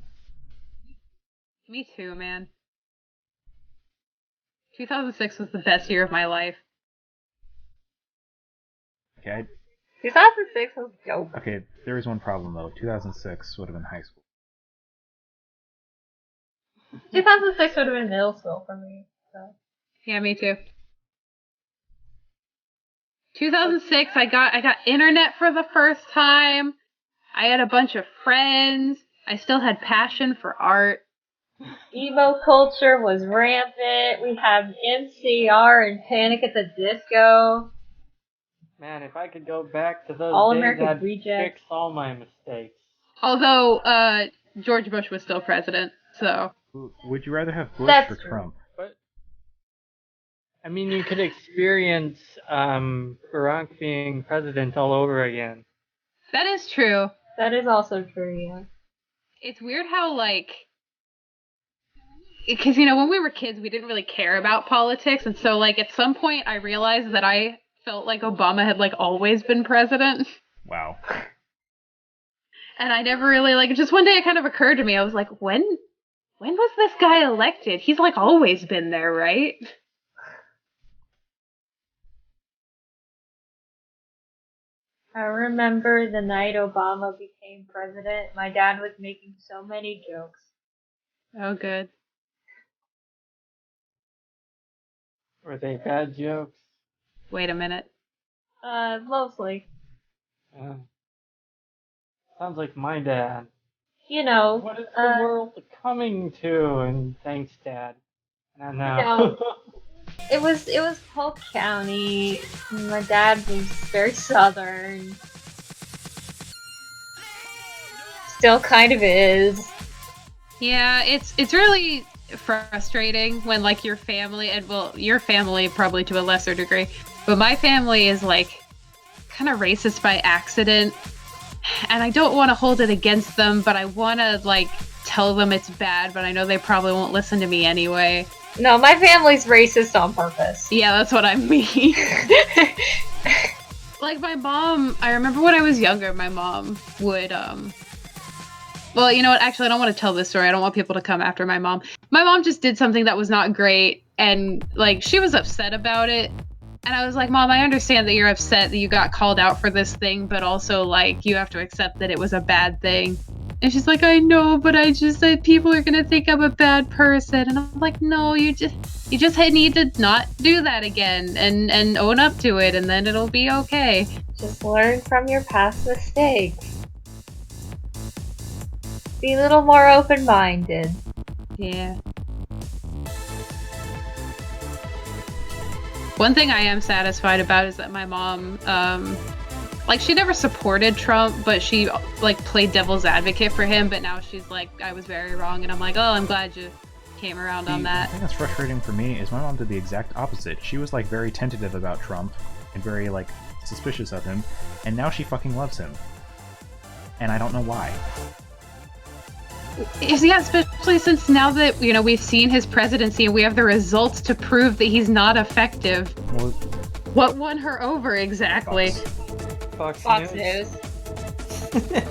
Me too, man. 2006 was the best year of my life. Okay, 2006 was dope. okay, there is one problem though. 2006 would have been high school. 2006 would have been middle school for me. So. Yeah, me too. 2006, I got internet for the first time. I had a bunch of friends. I still had passion for art. Emo culture was rampant. We had MCR and Panic at the Disco. Man, if I could go back to those All days, American I'd Rejects. fix all my mistakes. Although George Bush was still president, so Would you rather have Bush That's or true. Trump? But I mean, you could experience Barack being president all over again. that is true. That is also true, yeah. It's weird how because when we were kids, we didn't really care about politics, and so at some point, I realized that I felt like Obama had always been president. Wow. And I never really just one day it kind of occurred to me. I was like, when was this guy elected? He's always been there, right? I remember the night Obama became president, my dad was making so many jokes. Oh, good. Were they bad jokes? Wait a minute. Mostly. Sounds like my dad. You know, What is the world coming to? And thanks, Dad. And now. You know, it was Polk County. My dad was very southern. Still kind of is. Yeah, it's really frustrating when your family, and your family probably to a lesser degree, but my family is kind of racist by accident, and I don't want to hold it against them, but I want to tell them it's bad, but I know they probably won't listen to me anyway. No, my family's racist on purpose. Yeah, that's what I mean. My mom, I remember when I was younger, my mom would, well, you know what? Actually, I don't want to tell this story. I don't want people to come after my mom. my mom just did something that was not great, and like she was upset about it. And I was like, Mom, I understand that you're upset that you got called out for this thing, but also like you have to accept that it was a bad thing. And she's like, I know, but I just said people are gonna think I'm a bad person. And I'm like, no, you just need to not do that again and own up to it, and then it'll be okay. Just learn from your past mistakes. Be a little more open-minded. Yeah. One thing I am satisfied about is that my mom, like, she never supported Trump, but she, like, played devil's advocate for him, but now she's like, I was very wrong, and I'm like, oh, I'm glad you came around on The that. thing that's frustrating for me is my mom did the exact opposite. She was, like, very tentative about Trump and very, like, suspicious of him, and now she fucking loves him. And I don't know why. Yeah, especially since now that, you know, we've seen his presidency and we have the results to prove that he's not effective. Well, What won her over exactly? Fox. Fox Fox News. News.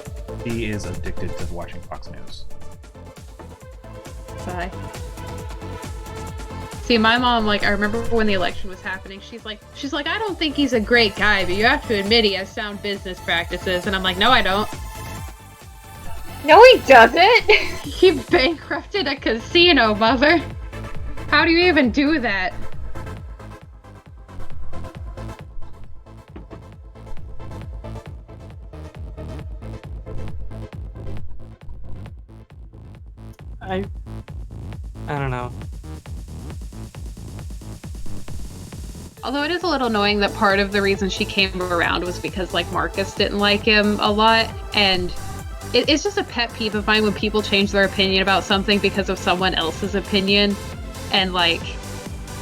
He is addicted to watching Fox News. Bye. See, my mom, like, I remember when the election was happening, she's like, I don't think he's a great guy, but you have to admit he has sound business practices. And I'm like, no, I don't. No, he doesn't! He bankrupted a casino, mother. How do you even do that? I don't know. Although it is a little annoying that part of the reason she came around was because, like, Marcus didn't like him a lot, and it's just a pet peeve of mine when people change their opinion about something because of someone else's opinion, and, like,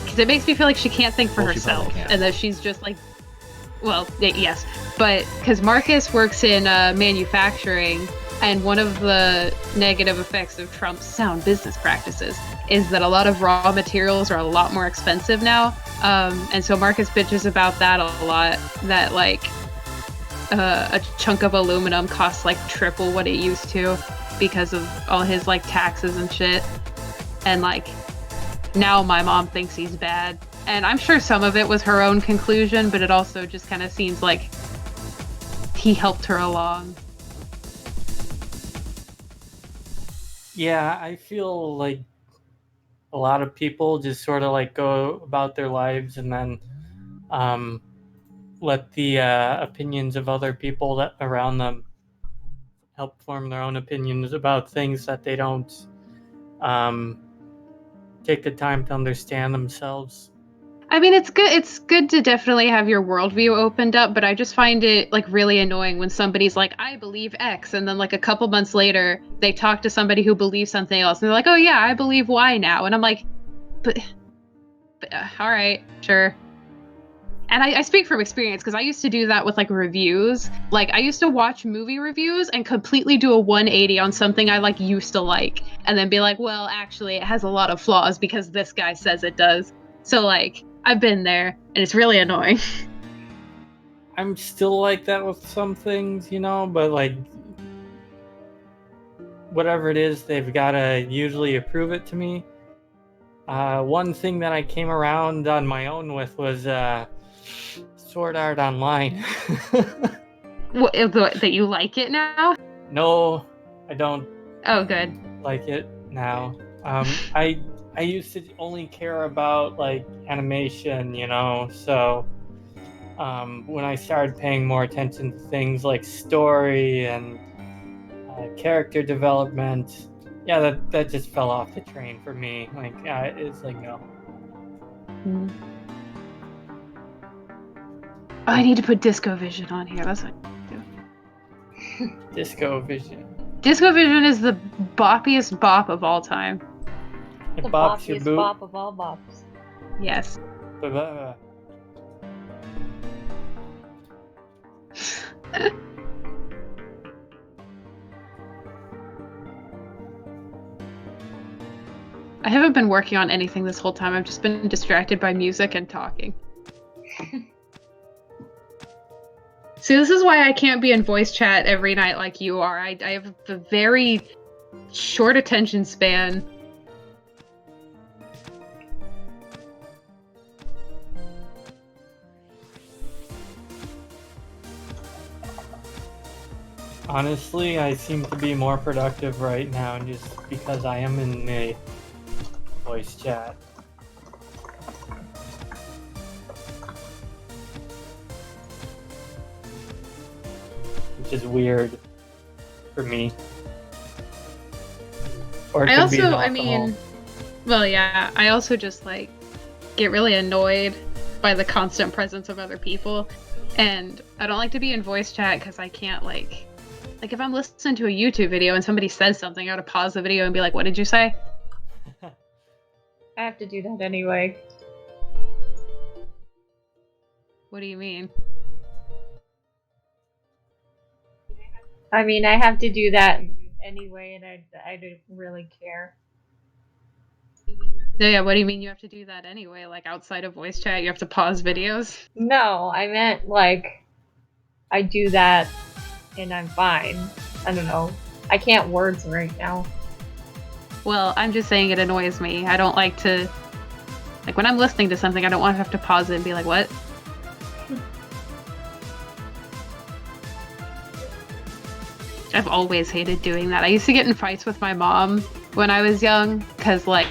because it makes me feel like she can't think for Well, she herself, probably can't. and that she's just, like, well, yes, but because Marcus works in manufacturing, and one of the negative effects of Trump's sound business practices is that a lot of raw materials are a lot more expensive now. And so Marcus bitches about that a lot, that like a chunk of aluminum costs like triple what it used to because of all his like taxes and shit. And like now my mom thinks he's bad. And I'm sure some of it was her own conclusion, but it also just kind of seems like he helped her along. Yeah, I feel like a lot of people just sort of like go about their lives and then let the opinions of other people that around them help form their own opinions about things that they don't take the time to understand themselves. I mean, it's good. It's good to definitely have your worldview opened up, but I just find it like really annoying when somebody's like, "I believe X," and then like a couple months later, they talk to somebody who believes something else, and they're like, "Oh yeah, I believe Y now," and I'm like, "But all right, sure." And I speak from experience because I used to do that with like reviews. Like I used to watch movie reviews and completely do a 180 on something I like used to like, and then be like, "Well, actually, it has a lot of flaws because this guy says it does." So like. I've been there, and it's really annoying. I'm still like that with some things, you know, but like whatever it is, they've got to usually approve it to me. One thing that I came around on my own with was Sword Art Online. What, that you like it now? No, I don't Oh, good. like it now. I used to only care about like animation, you know, so when I started paying more attention to things like story and character development, yeah, that just fell off the train for me. Like it's like no. Mm. Oh, I need to put Disco Vision on here. That's what I do. Disco Vision. Disco Vision is the boppiest bop of all time. It The bops your boppiest boot. bop of all bops. Yes. Blah. I haven't been working on anything this whole time. I've just been distracted by music and talking. See, this is why I can't be in voice chat every night like you are. I have a very short attention span. Honestly, I seem to be more productive right now just because I am in the voice chat. Which is weird for me. Or it I could be also, I alcohol. mean, well, yeah, I also just like get really annoyed by the constant presence of other people, and I don't like to be in voice chat because I can't like if I'm listening to a YouTube video and somebody says something, I gotta pause the video and be like, "What did you say?" I have to do that anyway. What do you mean? I mean, I have to do that anyway, and I don't really care. Yeah, what do you mean you have to do that anyway? Like outside of voice chat, you have to pause videos? No, I meant like I do that and I'm fine. I don't know. I can't words right now. Well, I'm just saying it annoys me. I don't like to when I'm listening to something, I don't want to have to pause it and be like, "What?" I've always hated doing that. I used to get in fights with my mom when I was young because like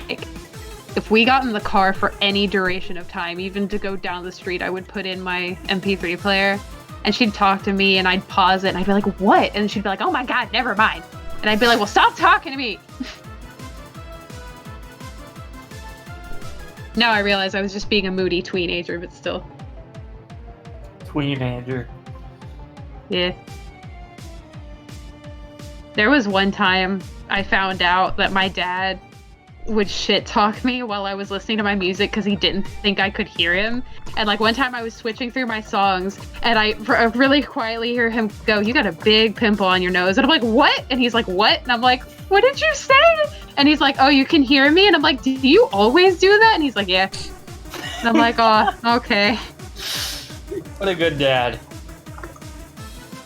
if we got in the car for any duration of time, even to go down the street, I would put in my MP3 player and she'd talk to me and I'd pause it and I'd be like, "What?" And she'd be like, "Oh my God, never mind." And I'd be like, "Well, stop talking to me." Now I realize I was just being a moody teenager, but still. Tweenager. Yeah. There was one time I found out that my dad would shit talk me while I was listening to my music because he didn't think I could hear him. And like one time I was switching through my songs and I really quietly hear him go, "You got a big pimple on your nose." And I'm like, "What?" And he's like, "What?" And I'm like, "What did you say?" And he's like, "Oh, you can hear me?" And I'm like, "Do you always do that?" And he's like, "Yeah." And I'm like, "Oh, okay." What a good dad.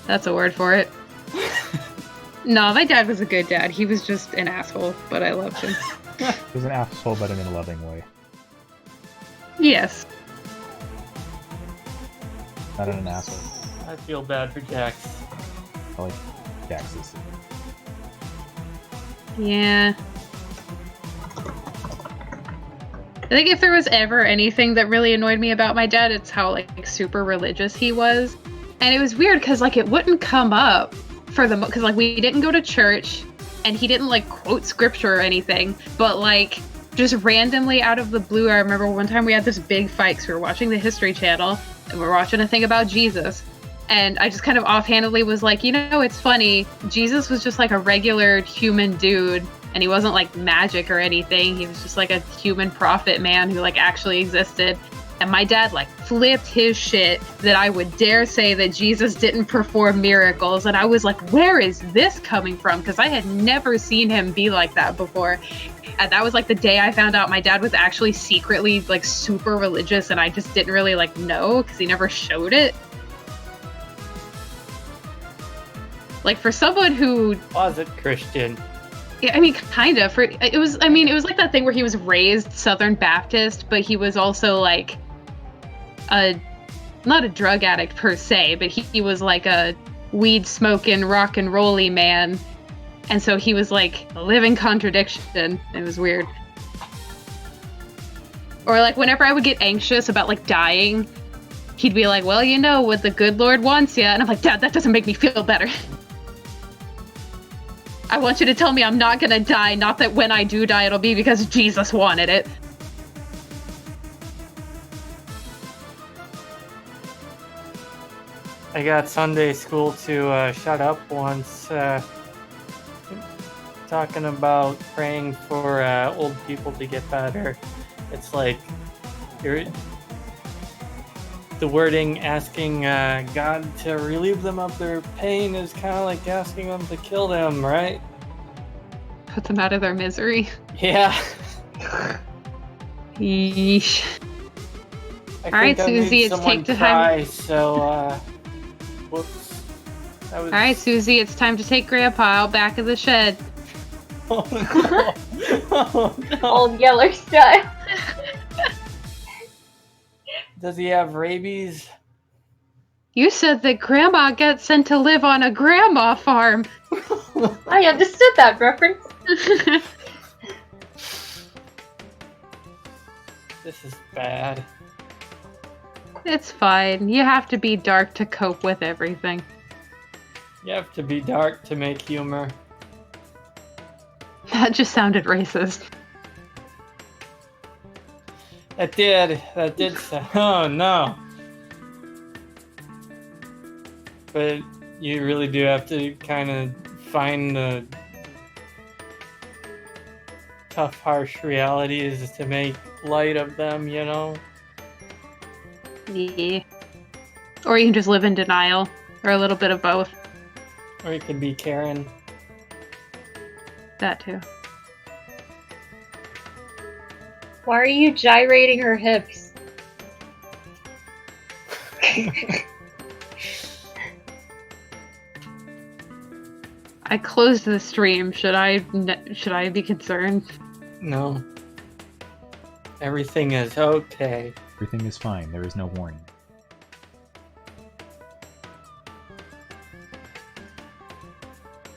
That's a word for it. No, my dad was a good dad. He was just an asshole, but I loved him. He was an asshole, but in a loving way. Yes. Not in an asshole. I feel bad for Jax. I like Jax's. Yeah. I think if there was ever anything that really annoyed me about my dad, it's how like super religious he was. And it was weird because like it wouldn't come up for the because like we didn't go to church and he didn't like quote scripture or anything, but like just randomly out of the blue, I remember one time we had this big fight because we were watching the History Channel and we were watching a thing about Jesus. And I just kind of offhandedly was like, "You know, it's funny. Jesus was just like a regular human dude and he wasn't like magic or anything. He was just like a human prophet man who like actually existed." And my dad like flipped his shit that I would dare say that Jesus didn't perform miracles. And I was like, where is this coming from? Because I had never seen him be like that before. And that was like the day I found out my dad was actually secretly like super religious and I just didn't really like know because he never showed it. Like for someone who Closet Christian. Yeah, I mean, kind of. It was like that thing where he was raised Southern Baptist, but he was also like not a drug addict per se, but he was like a weed smoking, rock and rolly man, and so he was like a living contradiction. It was weird. Or like whenever I would get anxious about like dying, he'd be like, "Well, you know what the good Lord wants ya," and I'm like, "Dad, that doesn't make me feel better." I want you to tell me I'm not gonna die, not that when I do die it'll be because Jesus wanted it. I got Sunday school to shut up once, talking about praying for old people to get better. It's like the wording asking God to relieve them of their pain is kind of like asking them to kill them, right? Put them out of their misery. Yeah. Yeesh. I All right, think I made Susie, it's someone take the cry, time. so whoops. That was... All right, Susie, it's time to take Grandpa out back of the shed. Oh no! Oh no! Old Yeller style. Does he have rabies? You said that Grandma gets sent to live on a grandma farm. I understood that reference. This is bad. It's fine. You have to be dark to cope with everything. You have to be dark to make humor. That just sounded racist. That did. Oh no. But you really do have to kind of find the tough, harsh realities to make light of them, you know? Yeah. Or you can just live in denial, or a little bit of both. Or you could be Karen. That too. Why are you gyrating her hips? I closed the stream. Should I be concerned? No. Everything is okay. Everything is fine. There is no warning.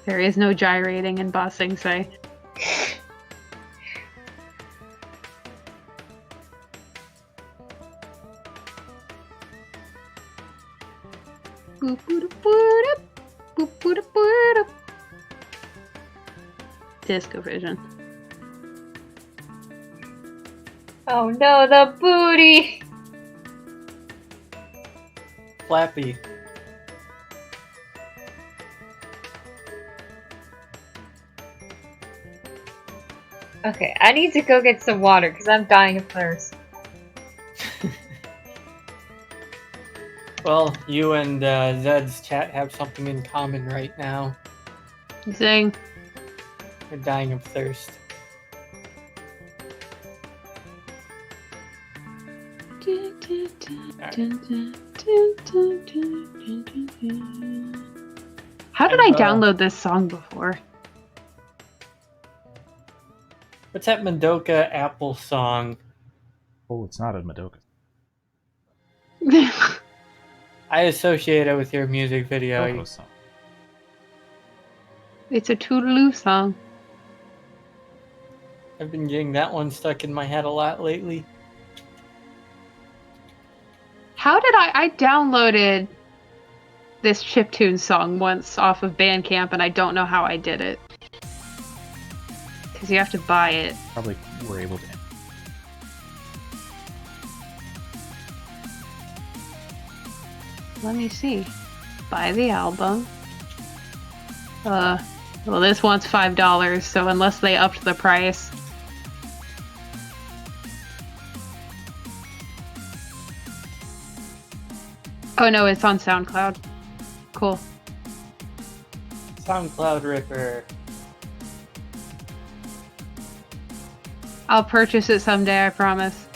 There is no gyrating in Ba Sing Se. Disco Vision. Oh no, the booty! Flappy. Okay, I need to go get some water because I'm dying of thirst. Well, you and Zed's chat have something in common right now. Zing. You're dying of thirst. How did I download this song before? What's that Madoka Apple song? Oh, it's not a Madoka. I associate it with your music video. Madoka song. It's a Toodaloo song. I've been getting that one stuck in my head a lot lately. How did I downloaded this chiptune song once off of Bandcamp and I don't know how I did it. Because you have to buy it. Probably were able to. Let me see. Buy the album. Well, this one's $5, so unless they upped the price. Oh no, it's on SoundCloud. Cool. SoundCloud Ripper. I'll purchase it someday, I promise.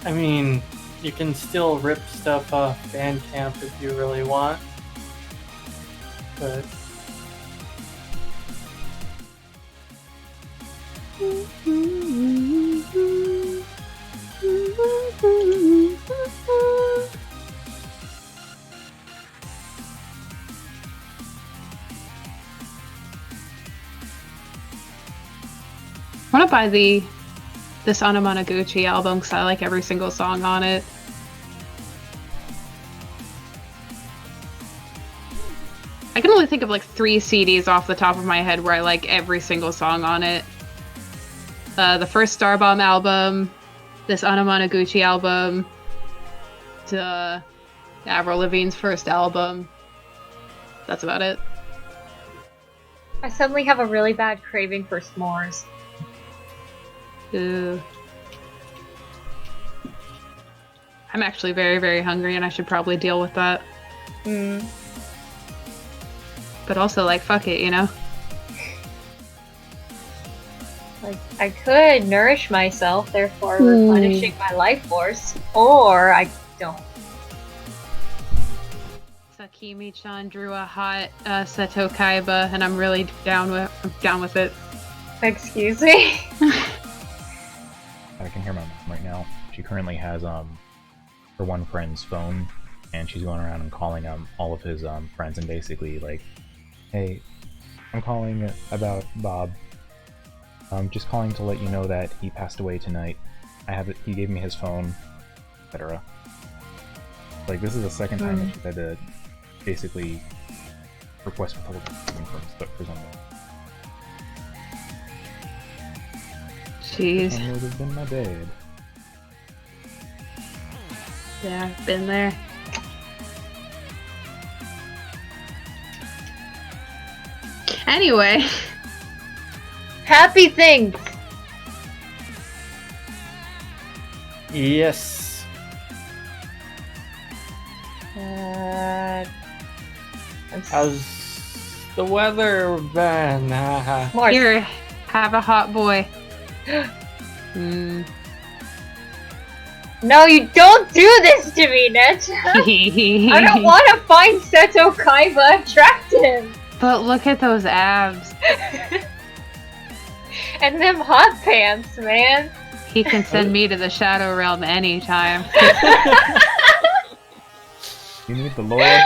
I mean, you can still rip stuff off Bandcamp if you really want. But I want to buy this Anamanaguchi album because I like every single song on it. I can only think of like 3 CDs off the top of my head where I like every single song on it. The first Starbomb album, this Anamanaguchi album, Avril Lavigne's first album. That's about it. I suddenly have a really bad craving for s'mores. Ooh. I'm actually very, very hungry and I should probably deal with that. But also, like, fuck it, you know? Like, I could nourish myself, therefore replenishing my life force, or I don't. Takimi-chan drew a hot Seto Kaiba, and I'm really down with it. Excuse me? I can hear my mom right now. She currently has her one friend's phone, and she's going around and calling all of his friends and basically like, hey, I'm calling about Bob. I'm just calling to let you know that he passed away tonight. He gave me his phone, etc. Like, this is the second time that she's had to basically request withholding for something. Jeez. That would have been my dad. Yeah, I've been there. Anyway. Happy things! Yes. How's the weather been? More. Here, have a hot boy. No, you don't do this to me, Necha! I don't want to find Seto Kaiba attractive! But look at those abs. And them hot pants, man! He can send me to the Shadow Realm anytime. You need the Lord?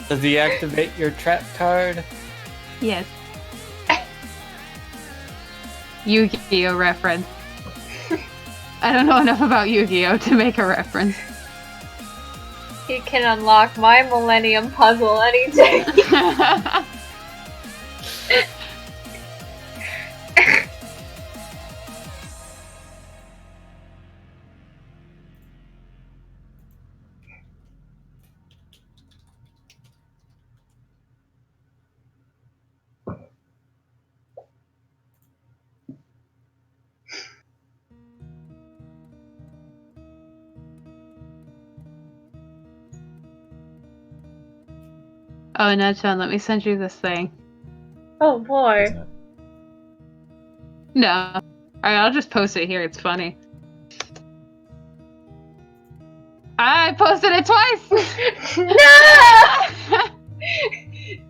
Does he activate your trap card? Yes. Yu-Gi-Oh reference. I don't know enough about Yu-Gi-Oh to make a reference. He can unlock my Millennium Puzzle anytime. Oh, Nedchon, let me send you this thing. Oh boy. Isn't it? No. Alright, I'll just post it here, it's funny. I posted it twice! No!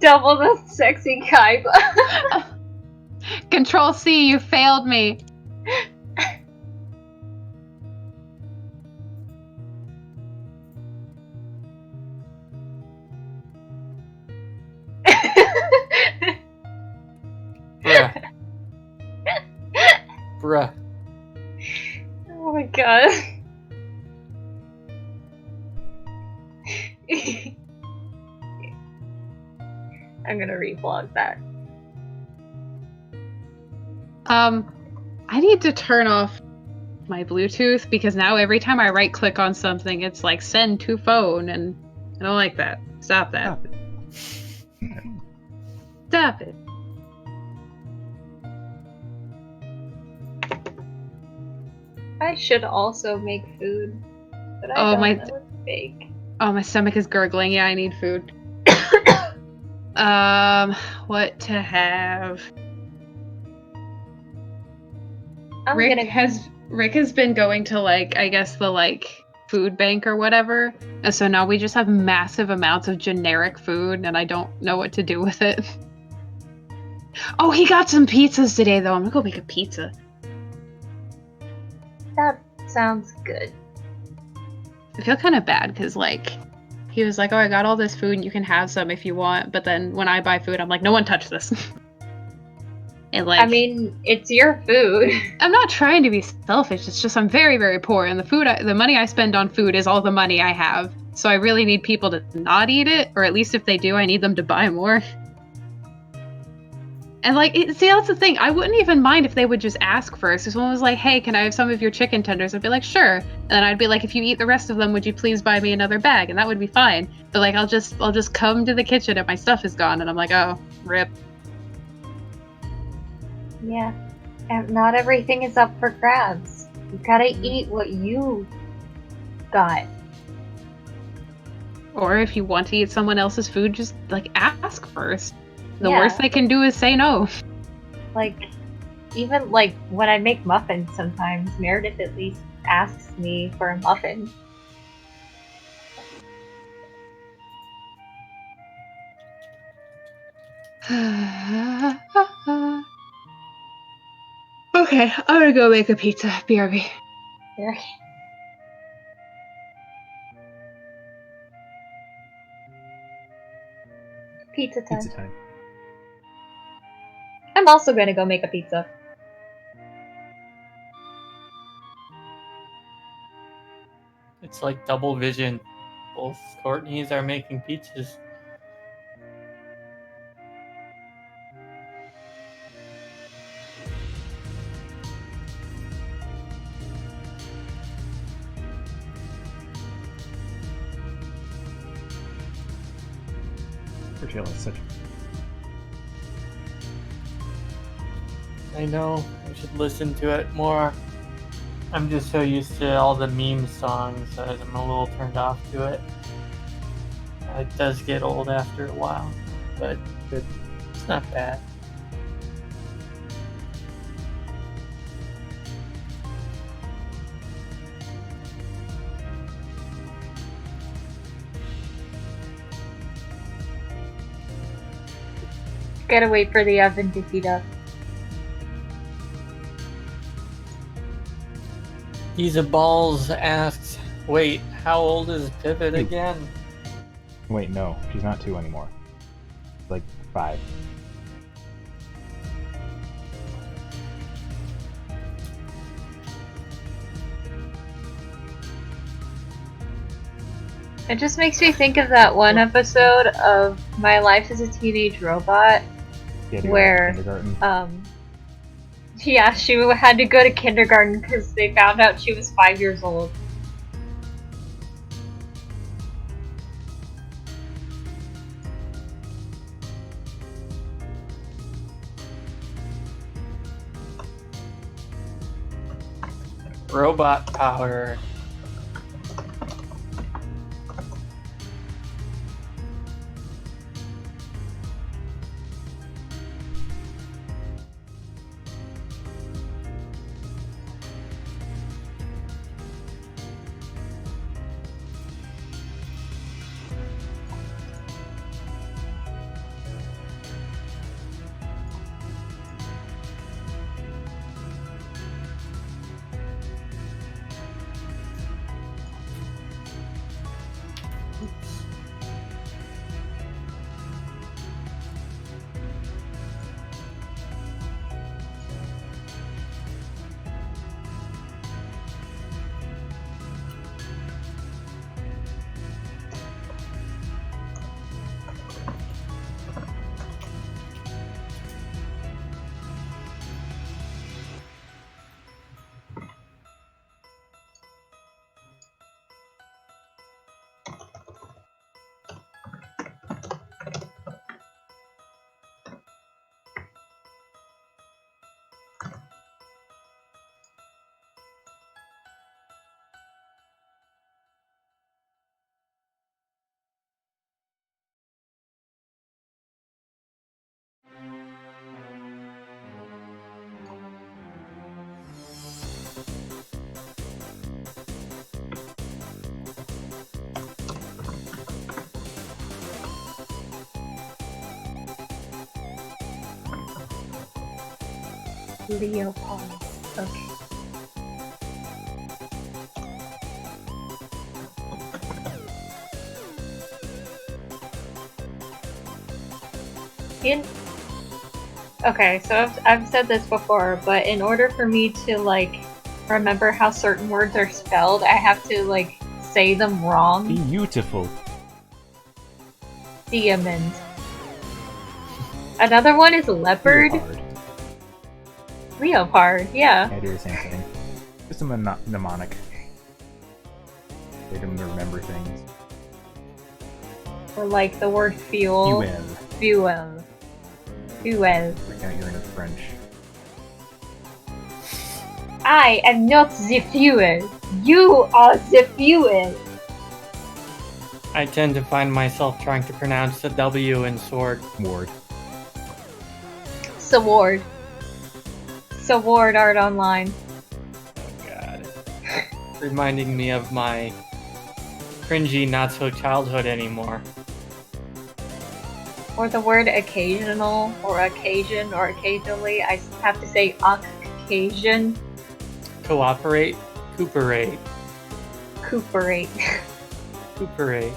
Double the sexy Kaiba. Control C, you failed me. Bruh. Bruh. Oh my god. I'm gonna reblog that. I need to turn off my Bluetooth because now every time I right click on something, it's like send to phone, and I don't like that. Stop that. Stop it. Stop it. I should also make food, but I Oh, don't my- know it's fake. Oh, my stomach is gurgling. Yeah, I need food. What to have? Rick has been going to I guess the food bank or whatever, and so now we just have massive amounts of generic food, and I don't know what to do with it. Oh, he got some pizzas today though. I'm gonna go make a pizza. That sounds good. I feel kind of bad because he was like, "Oh, I got all this food, and you can have some if you want." But then when I buy food, I'm like, "No one touch this." And I mean, it's your food. I'm not trying to be selfish. It's just I'm very, very poor, and the money I spend on food is all the money I have. So I really need people to not eat it, or at least if they do, I need them to buy more. And see, that's the thing. I wouldn't even mind if they would just ask first. If someone was like, "Hey, can I have some of your chicken tenders?" I'd be like, "Sure." And then I'd be like, "If you eat the rest of them, would you please buy me another bag?" And that would be fine. But I'll just come to the kitchen and my stuff is gone, and I'm like, "Oh, rip." Yeah. And not everything is up for grabs. You gotta eat what you got. Or if you want to eat someone else's food, just ask first. The Yeah. worst they can do is say no. Even when I make muffins sometimes, Meredith at least asks me for a muffin. Okay, I'm gonna go make a pizza. BRB. Very. Pizza time. Pizza time. I'm also gonna go make a pizza. It's like double vision. Both Courtneys are making pizzas. Portillo is such. I know. I should listen to it more. I'm just so used to all the meme songs that I'm a little turned off to it. It does get old after a while, but it's not bad. Gotta wait for the oven to heat up. Giza Balls asks, wait, how old is Pivot Hey. again? Wait, no, she's not 2 anymore. Like 5. It just makes me think of that one episode of My Life as a Teenage Robot Yeah, to go where, to kindergarten. yeah, she had to go to kindergarten because they found out she was 5 years old. Robot power. Leopold. Okay. Okay, so I've said this before, but in order for me to, like, remember how certain words are spelled, I have to, like, say them wrong. Beautiful. Diamond. Another one is leopard. Leopard. Leopard, yeah. I do the same thing. Just a mnemonic. They can remember things. Or like the word fuel. Fuel. Fuel. Fuel. Pretend you're in French. I am not the fuel. You are the fuel. I tend to find myself trying to pronounce the W in sword. Ward. Sword. Sword art online. Oh god. Reminding me of my cringy not so childhood anymore. or the word occasional, or occasion, or occasionally. I have to say occasion. Cooperate, cooperate, Cooperate. cooperate.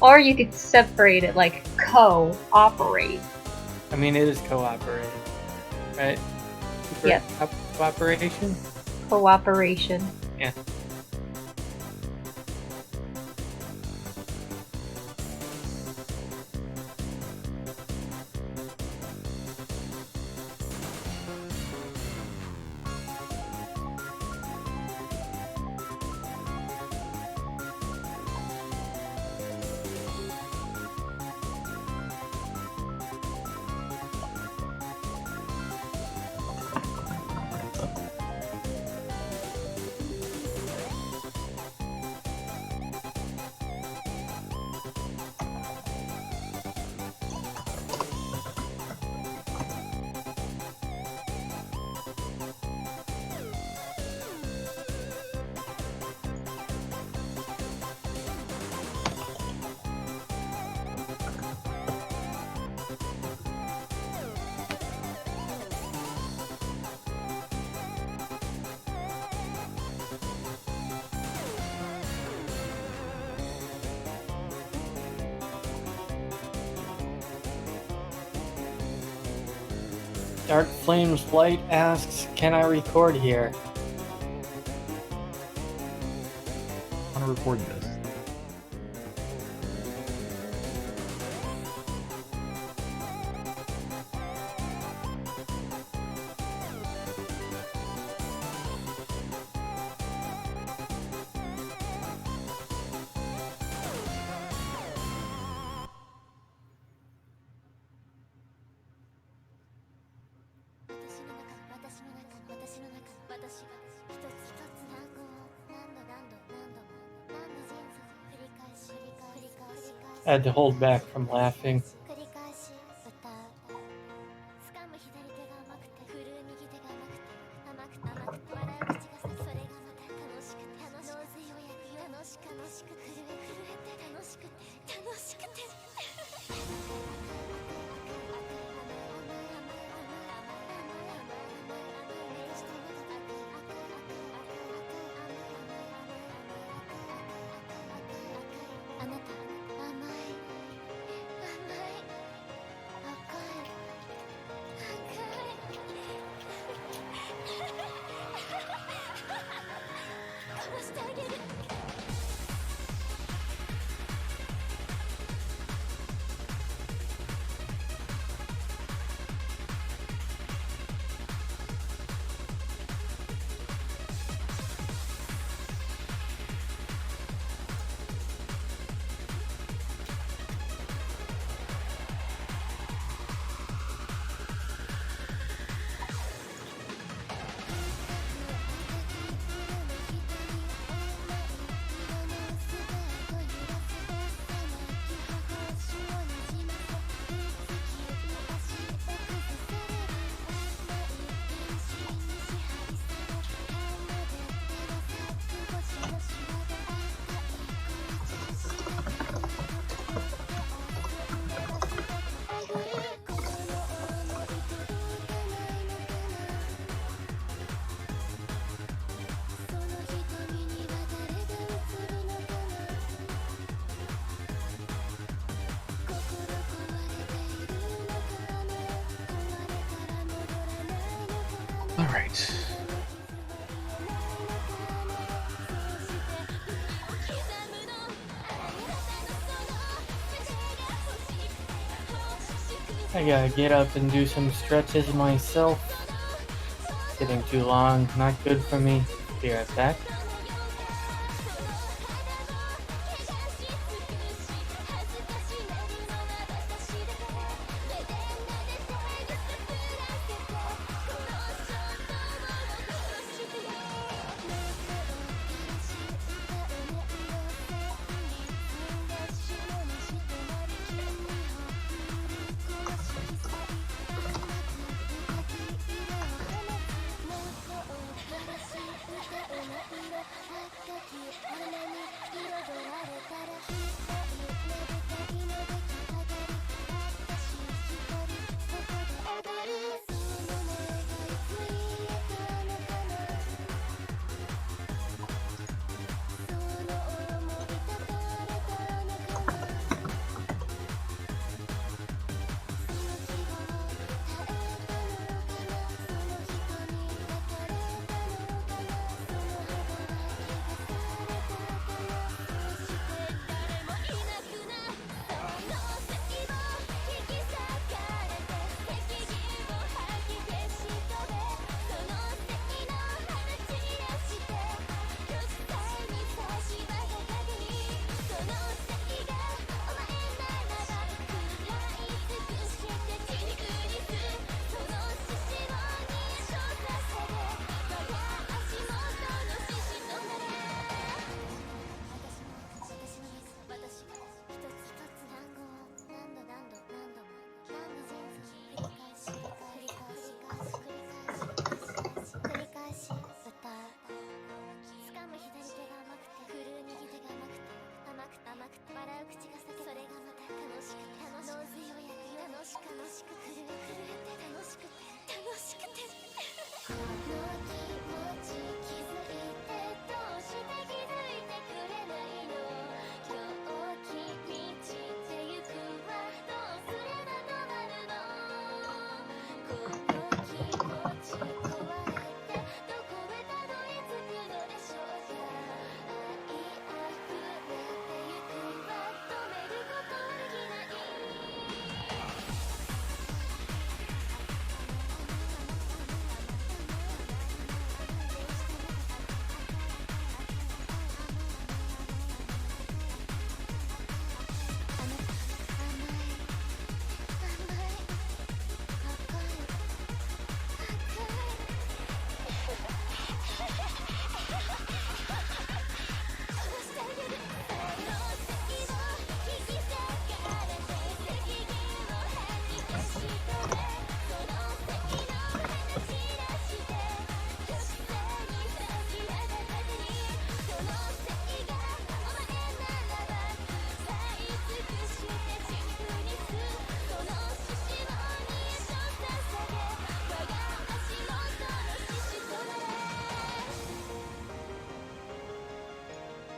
Or you could separate it like co-operate. I mean, it is cooperate, right? Yes. Cooperation? Cooperation. Yeah. Dark Flames Light asks, can I record here? I want to record this. I had to hold back from laughing. All right. I gotta get up and do some stretches myself. Sitting too long, not good for me. Be right back.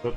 Oop.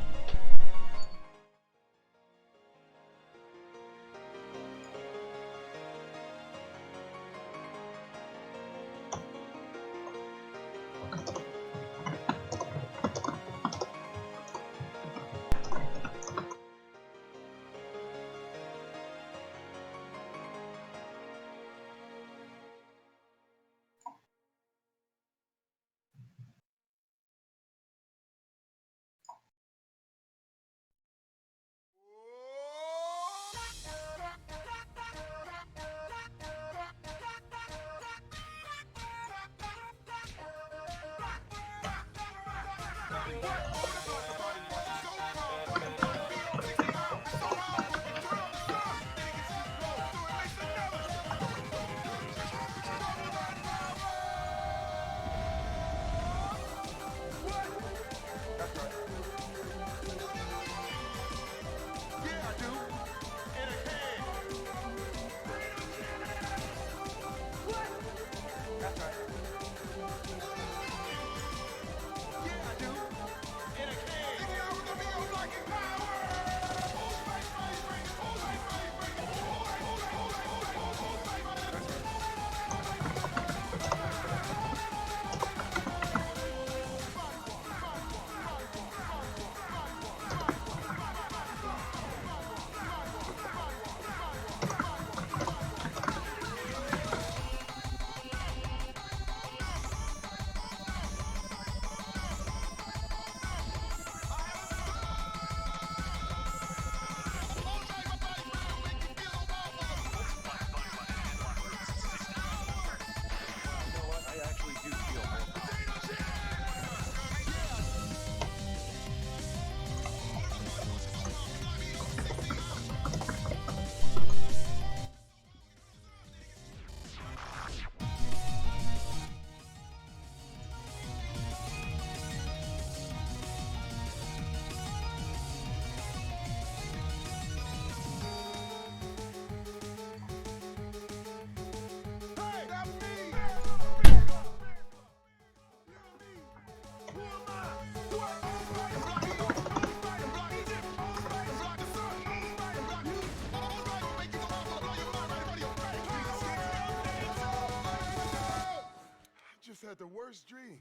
Just had the worst dream.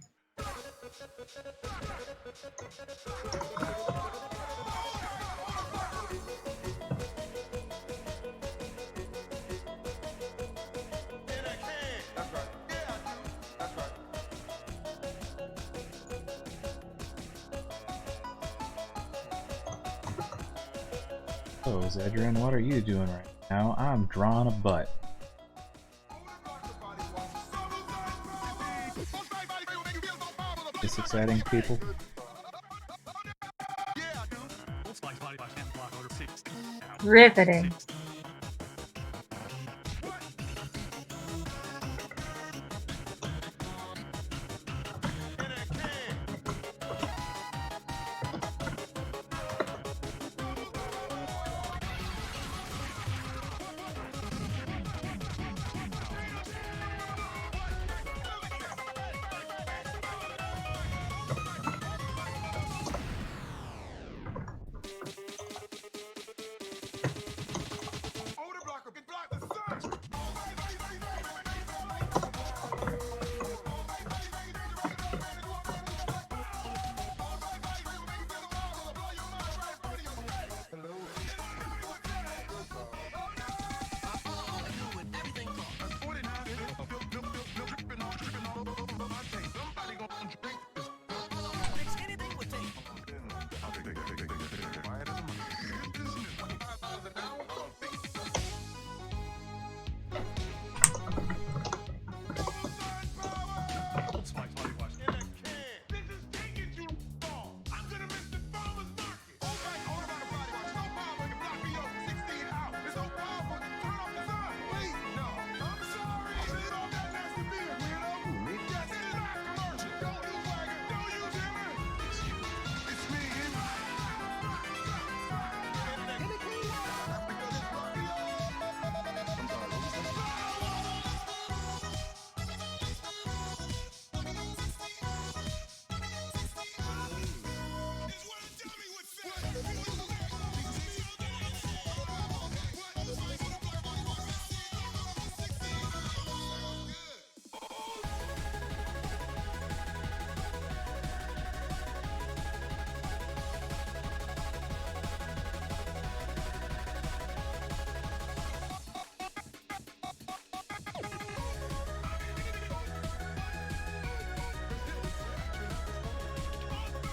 So, Zedrin, what are you doing right now? I'm drawing a butt. This exciting, people? Riveting.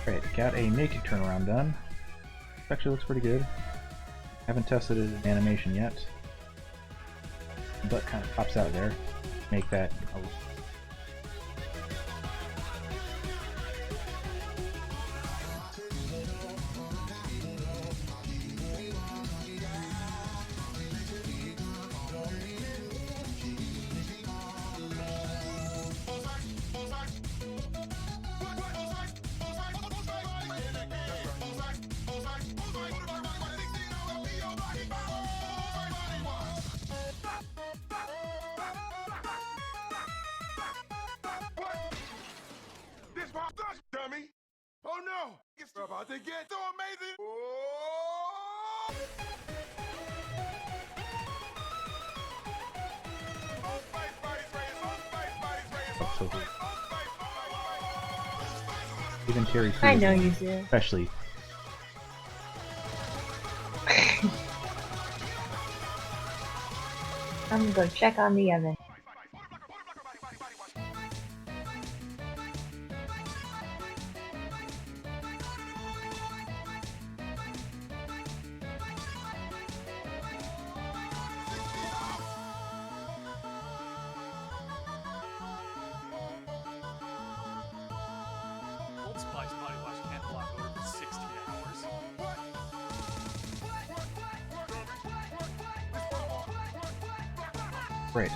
Right, got a naked turnaround done. Actually looks pretty good. Haven't tested it in animation yet. The butt kind of pops out there. Make that a This pop does, dummy. Oh no! It's about to get so amazing. Oh! so good. Even Terry I Crews, know you do. especially. I'm gonna go check on the oven. Old Spice body wash can't block odor for 16 hours. Great.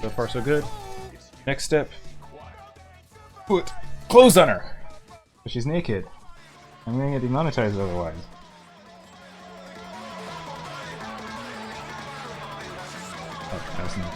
So far so good. Next step. Put clothes on her! But she's naked. I'm gonna get demonetized otherwise. Oh, that's neat.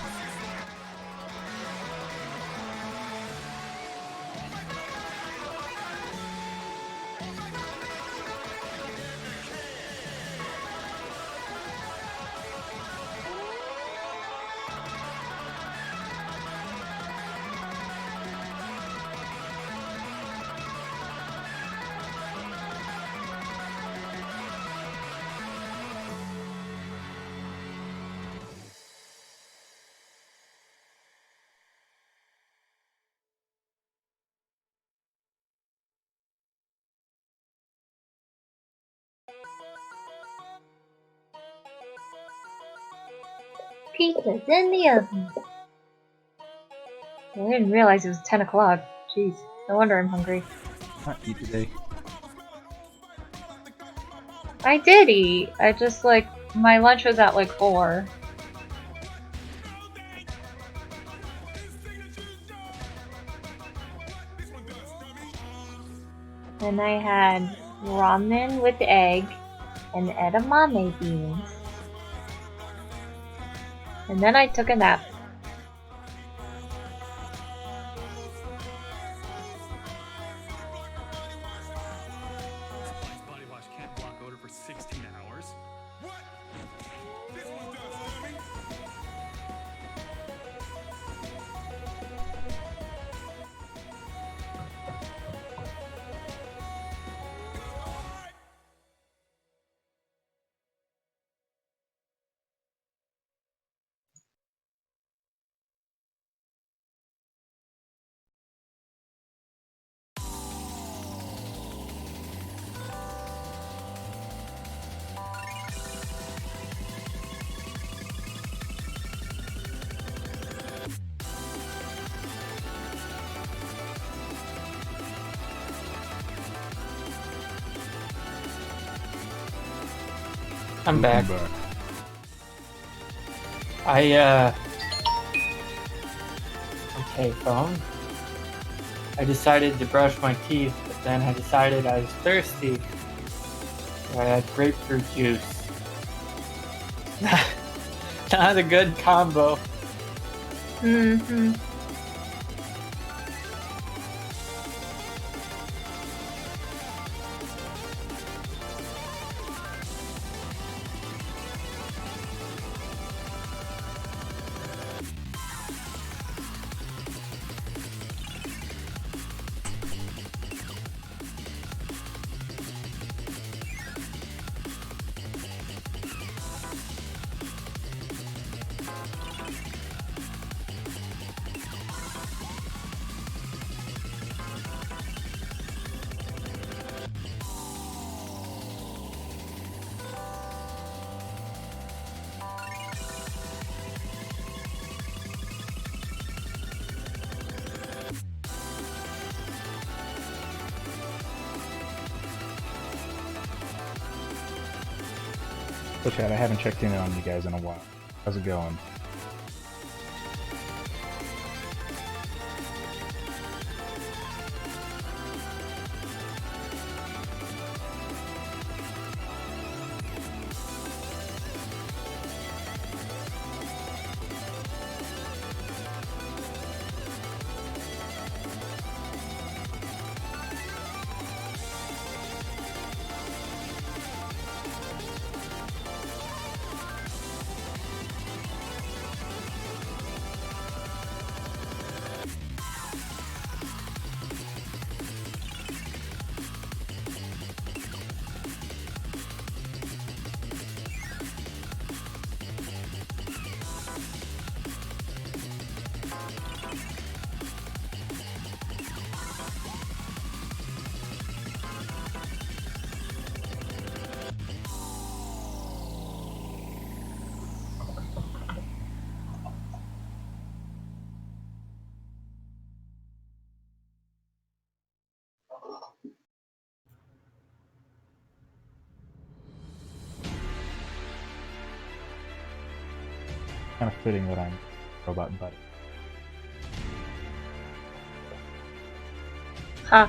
Pizza's in the oven. I didn't realize it was 10 o'clock. Jeez, no wonder I'm hungry. Not eat today. I did eat. I just like my lunch was at like 4. And I had ramen with egg and edamame beans. And then I took a nap. Spice body wash can't block odor for 16 hours. I'm back. Okay, phone. I decided to brush my teeth, but then I decided I was thirsty. So I had grapefruit juice. Not a good combo. Mm-hmm. So Chad, I haven't checked in on you guys in a while. How's it going? Kind of fitting that I'm robot buddy. Huh.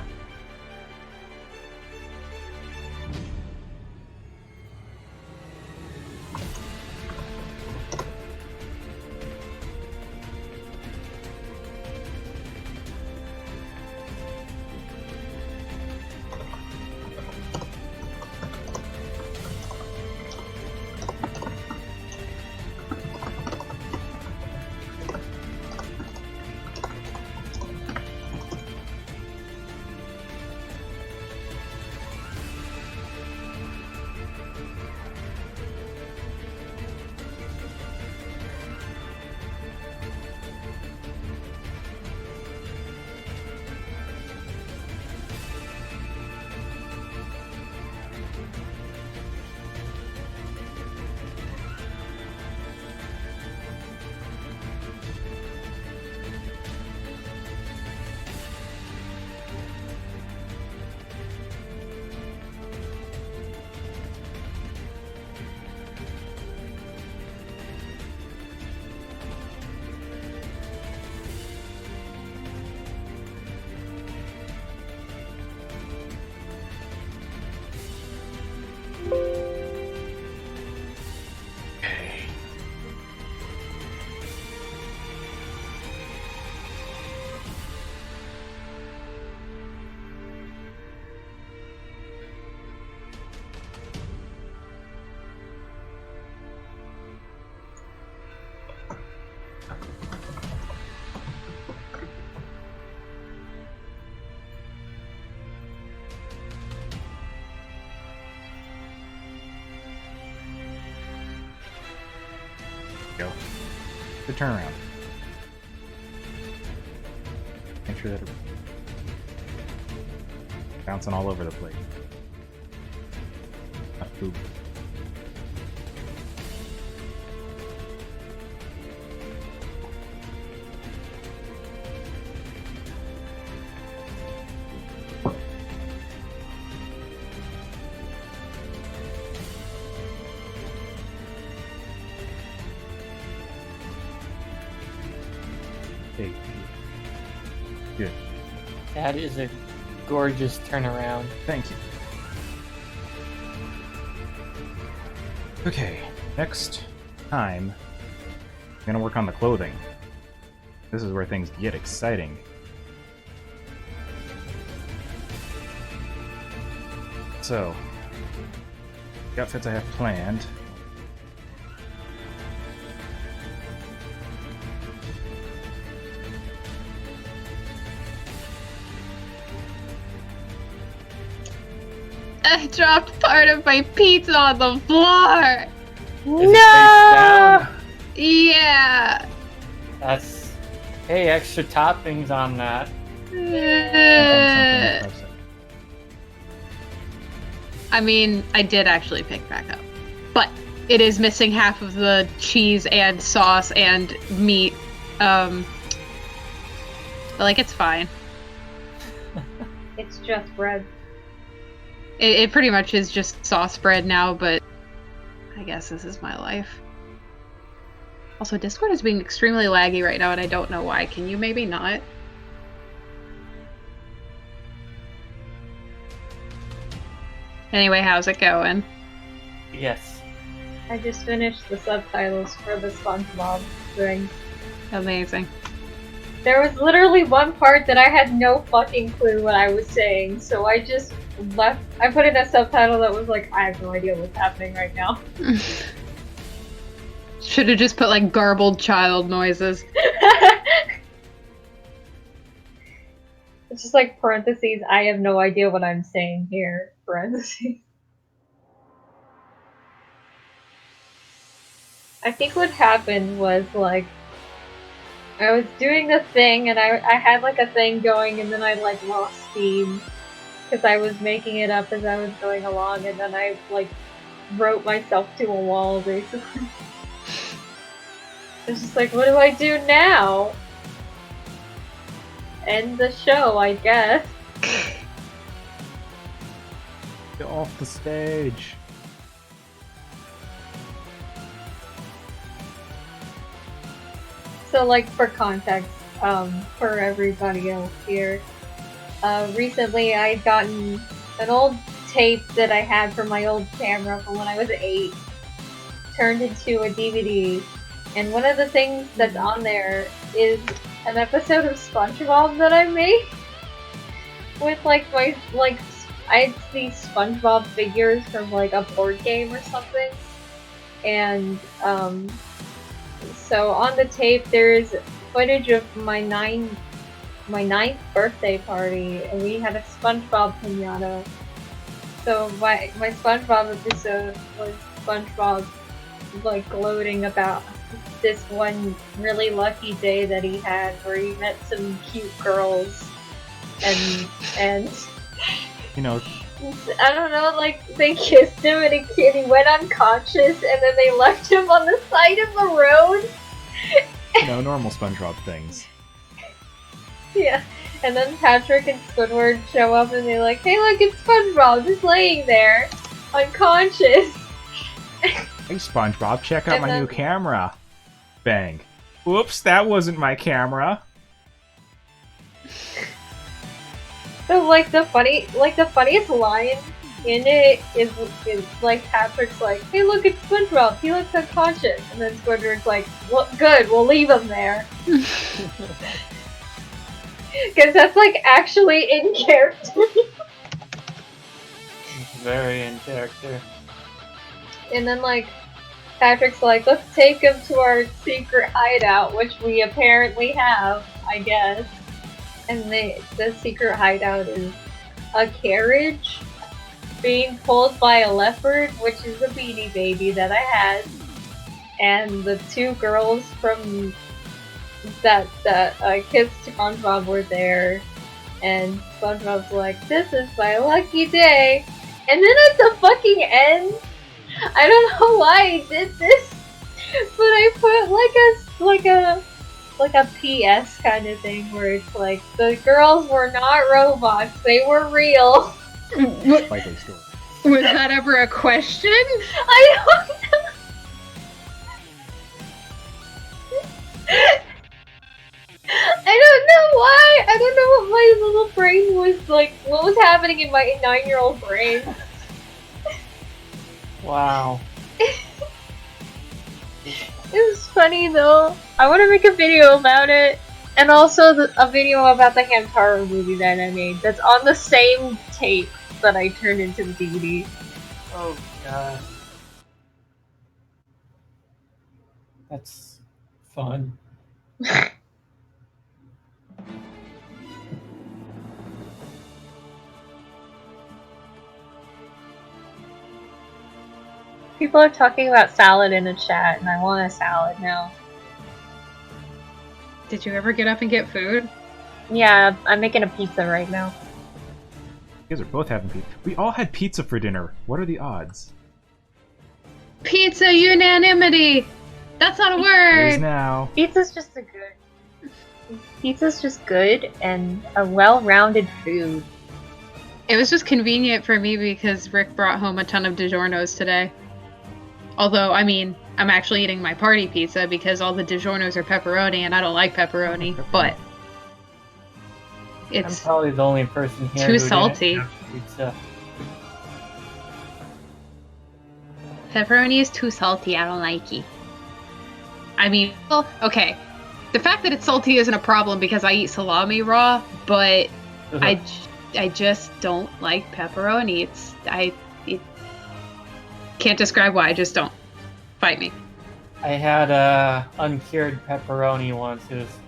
Go. Good turnaround. Make sure that it's bouncing all over the place. Not poop. Hey. Good. That is a gorgeous turnaround. Thank you. Okay, next time, I'm gonna work on the clothing. This is where things get exciting. So, the outfits I have planned. I dropped part of my pizza on the floor. Is it face down? Yeah. That's hey, extra toppings on that. I mean, I did actually pick back up, but it is missing half of the cheese and sauce and meat. But like, it's fine. It's just bread. It pretty much is just sauce bread now, but I guess this is my life. Also, Discord is being extremely laggy right now, and I don't know why. Can you maybe not? Anyway, how's it going? Yes. I just finished the subtitles for the SpongeBob thing. Amazing. There was literally one part that I had no fucking clue what I was saying, so I just left. I put in a subtitle that was like, I have no idea what's happening right now. Should have just put like garbled child noises. It's just like parentheses, I have no idea what I'm saying here, parentheses. I think what happened was like, I was doing the thing and I had like a thing going and then I like lost steam because I was making it up as I was going along and then I like wrote myself to a wall basically. It's just like, what do I do now? End the show, I guess. Get off the stage. So, like, for context, for everybody else here, recently I'd gotten an old tape that I had from my old camera from when I was 8, turned into a DVD, and one of the things that's on there is an episode of SpongeBob that I made with, like, I had these SpongeBob figures from, like, a board game or something, and, so on the tape, there's footage of my ninth birthday party, and we had a SpongeBob pinata. So my SpongeBob episode was SpongeBob like gloating about this one really lucky day that he had, where he met some cute girls, and You know, I don't know, like they kissed him and he went unconscious, and then they left him on the side of the road. normal SpongeBob things. Yeah, and then Patrick and Squidward show up and they're like, hey look, it's SpongeBob just laying there, unconscious. Hey SpongeBob, check out And my then- new camera. Bang. Whoops, that wasn't my camera. So like the funniest line in it is like Patrick's like, hey look, it's SpongeBob, he looks unconscious, and then Squidward's like, well, good, we'll leave him there. Because that's like actually in character. Very in character. And then like Patrick's like, let's take him to our secret hideout, which we apparently have, I guess. And the secret hideout is a carriage being pulled by a leopard, which is a Beanie Baby that I had, and the two girls from that kissed SpongeBob were there, and SpongeBob's like, this is my lucky day. And then at the fucking end, I don't know why I did this, but I put like a PS kind of thing where it's like, the girls were not robots, they were real. Likely story. Was that ever a question? I don't know. I don't know why. I don't know what my little brain was like. What was happening in my 9-year-old brain? Wow. It was funny though. I want to make a video about it, and also a video about the Hamtaro movie that I made. That's on the same tape that I turned into the DVD. Oh god. That's fun. People are talking about salad in the chat, and I want a salad now. Did you ever get up and get food? Yeah, I'm making a pizza right now. You guys are both having pizza. We all had pizza for dinner. What are the odds? Pizza unanimity! That's not a It is word! now. Pizza's just good and a well-rounded food. It was just convenient for me because Rick brought home a ton of DiGiorno's today. Although, I mean, I'm actually eating my party pizza because all the DiGiorno's are pepperoni, and I don't like pepperoni. But I'm it's probably the only person here too who salty. didn't have pizza. Pepperoni is too salty. I don't like it. I mean, well, okay. The fact that it's salty isn't a problem because I eat salami raw, but I just don't like pepperoni. It can't describe why. I just don't. Fight me. I had uncured pepperoni once. It was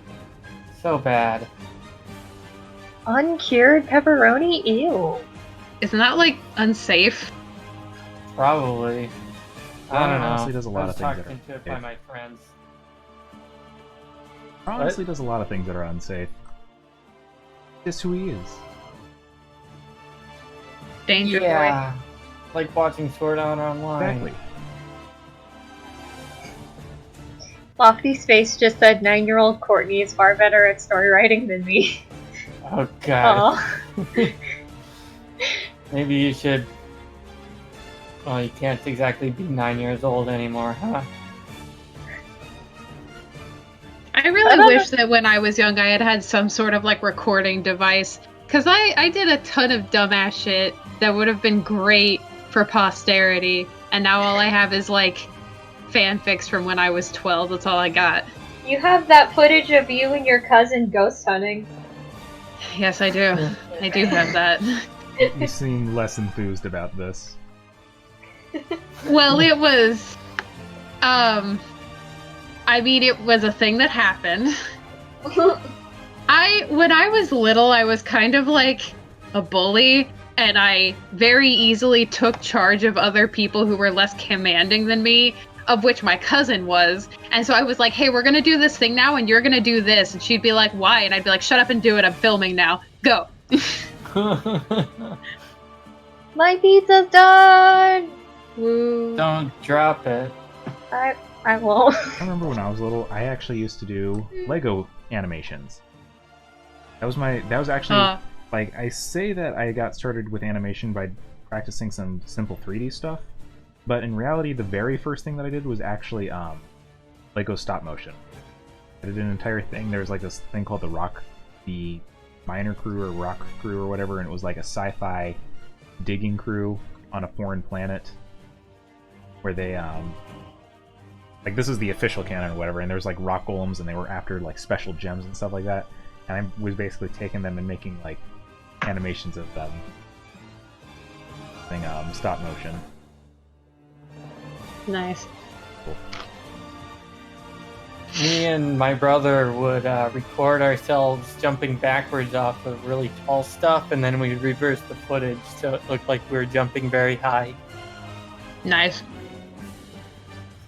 so bad. Uncured pepperoni? Ew. Isn't that like unsafe? Probably. I don't know. Honestly, does a lot I was of things that talking are to it by my friends. honestly does a lot of things that are unsafe. Just who he is. Danger boy. Yeah, like watching Sword Art Online. Exactly. Lofty Space just said 9-year-old Courtney is far better at story writing than me. Oh god. Aw. Maybe you should. Well, you can't exactly be 9 years old anymore, huh? I really wish that when I was young I had had some sort of like recording device. Because I did a ton of dumbass shit that would have been great for posterity. And now all I have is like fanfics from when I was 12. That's all I got. You have that footage of you and your cousin ghost hunting. Yes, I do. I do have that. You seem less enthused about this. Well, it was. I mean, it was a thing that happened. When I was little, I was kind of like a bully, and I very easily took charge of other people who were less commanding than me, of which my cousin was. And so I was like, hey, we're gonna do this thing now, and you're gonna do this. And she'd be like, why? And I'd be like, shut up and do it. I'm filming now. Go. My pizza's done! Woo. Don't drop it. I won't. I remember when I was little, I actually used to do Lego animations. That was actually, like, I say that I got started with animation by practicing some simple 3D stuff, but in reality, the very first thing that I did was actually, Lego stop motion. I did an entire thing. There was like this thing called the Miner Crew or Rock Crew or whatever, and it was like a sci-fi digging crew on a foreign planet where they, like, this is the official canon or whatever, and there was like rock golems, and they were after like special gems and stuff like that. And I was basically taking them and making like animations of them, stop motion. Nice. Cool. Me and my brother would record ourselves jumping backwards off of really tall stuff, and then we'd reverse the footage so it looked like we were jumping very high. Nice.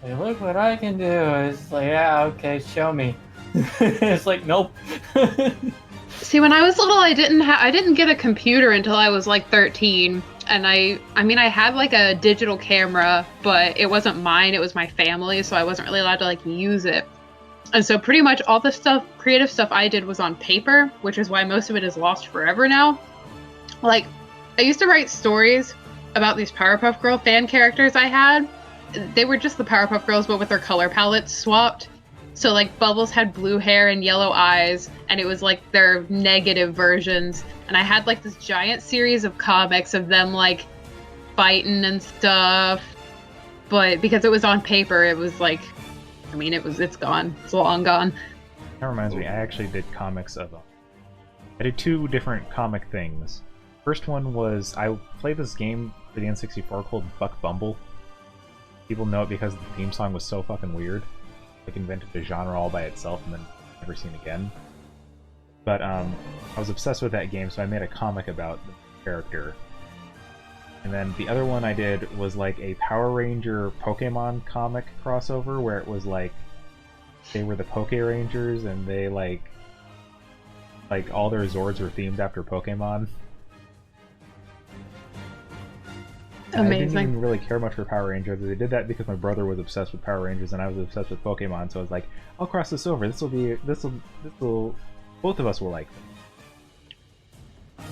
Say, look what I can do. It's like, yeah, okay, show me. It's like, nope. See, when I was little, I didn't get a computer until I was like 13, and I mean, I had like a digital camera, but it wasn't mine. It was my family, so I wasn't really allowed to like use it. And so pretty much all the stuff, creative stuff I did was on paper, which is why most of it is lost forever now. Like, I used to write stories about these Powerpuff Girl fan characters I had. They were just the Powerpuff Girls, but with their color palettes swapped. So, like, Bubbles had blue hair and yellow eyes, and it was, like, their negative versions. And I had, like, this giant series of comics of them, like, fighting and stuff. But because it was on paper, it was, like, I mean, it's gone. It's long gone. That reminds me, I actually did comics of I did two different comic things. First one was, I played this game for the N64 called Buck Bumble. People know it because the theme song was so fucking weird. Like, invented a genre all by itself and then never seen again. But I was obsessed with that game, so I made a comic about the character. And then the other one I did was like a Power Ranger Pokemon comic crossover, where it was like they were the Poke Rangers and they like all their Zords were themed after Pokemon. And I didn't even really care much for Power Rangers. They did that because my brother was obsessed with Power Rangers and I was obsessed with Pokemon. So I was like, I'll cross this over. This will both of us will like this.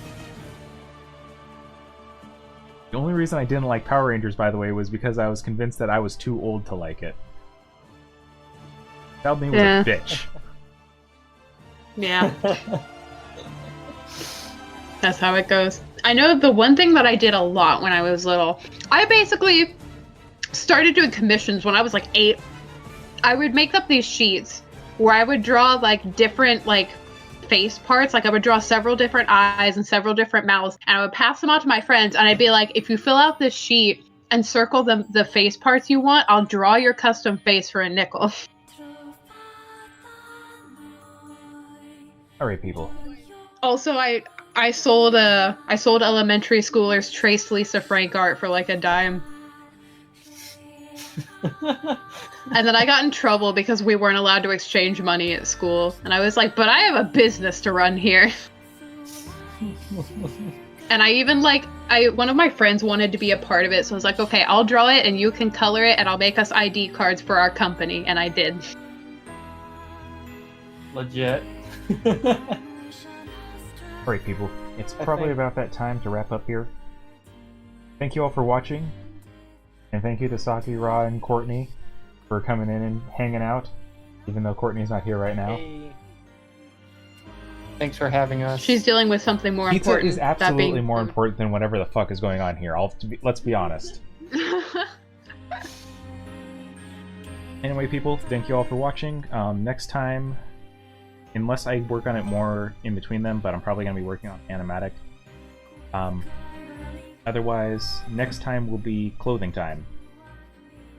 The only reason I didn't like Power Rangers, by the way, was because I was convinced that I was too old to like it. Child me was Yeah. a bitch. Yeah. That's how it goes. I know the one thing that I did a lot when I was little, I basically started doing commissions when I was like 8. I would make up these sheets where I would draw like different like face parts. Like I would draw several different eyes and several different mouths, and I would pass them out to my friends, and I'd be like, if you fill out this sheet and circle the face parts you want, I'll draw your custom face for a nickel. Alright, people. Also, I sold elementary schoolers Trace Lisa Frank art for like a dime. And then I got in trouble because we weren't allowed to exchange money at school. And I was like, but I have a business to run here. And I even one of my friends wanted to be a part of it. So I was like, okay, I'll draw it and you can color it and I'll make us ID cards for our company. And I did. Legit. Alright, people. It's probably about that time to wrap up here. Thank you all for watching. And thank you to Saki, Ra, and Courtney for coming in and hanging out, even though Courtney's not here right now. Hey. Thanks for having us. She's dealing with something more Pizza important. is absolutely more important than whatever the fuck is going on here. Let's be honest. Anyway, people, thank you all for watching. Next time, unless I work on it more in between them, but I'm probably going to be working on animatic. Otherwise, next time will be clothing time.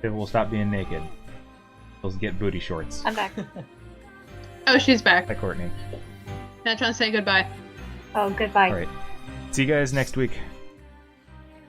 It will stop being naked. We'll get booty shorts. I'm back. Oh, she's back. Hi, Courtney. Not trying to say goodbye. Oh, goodbye. Alright. See you guys next week.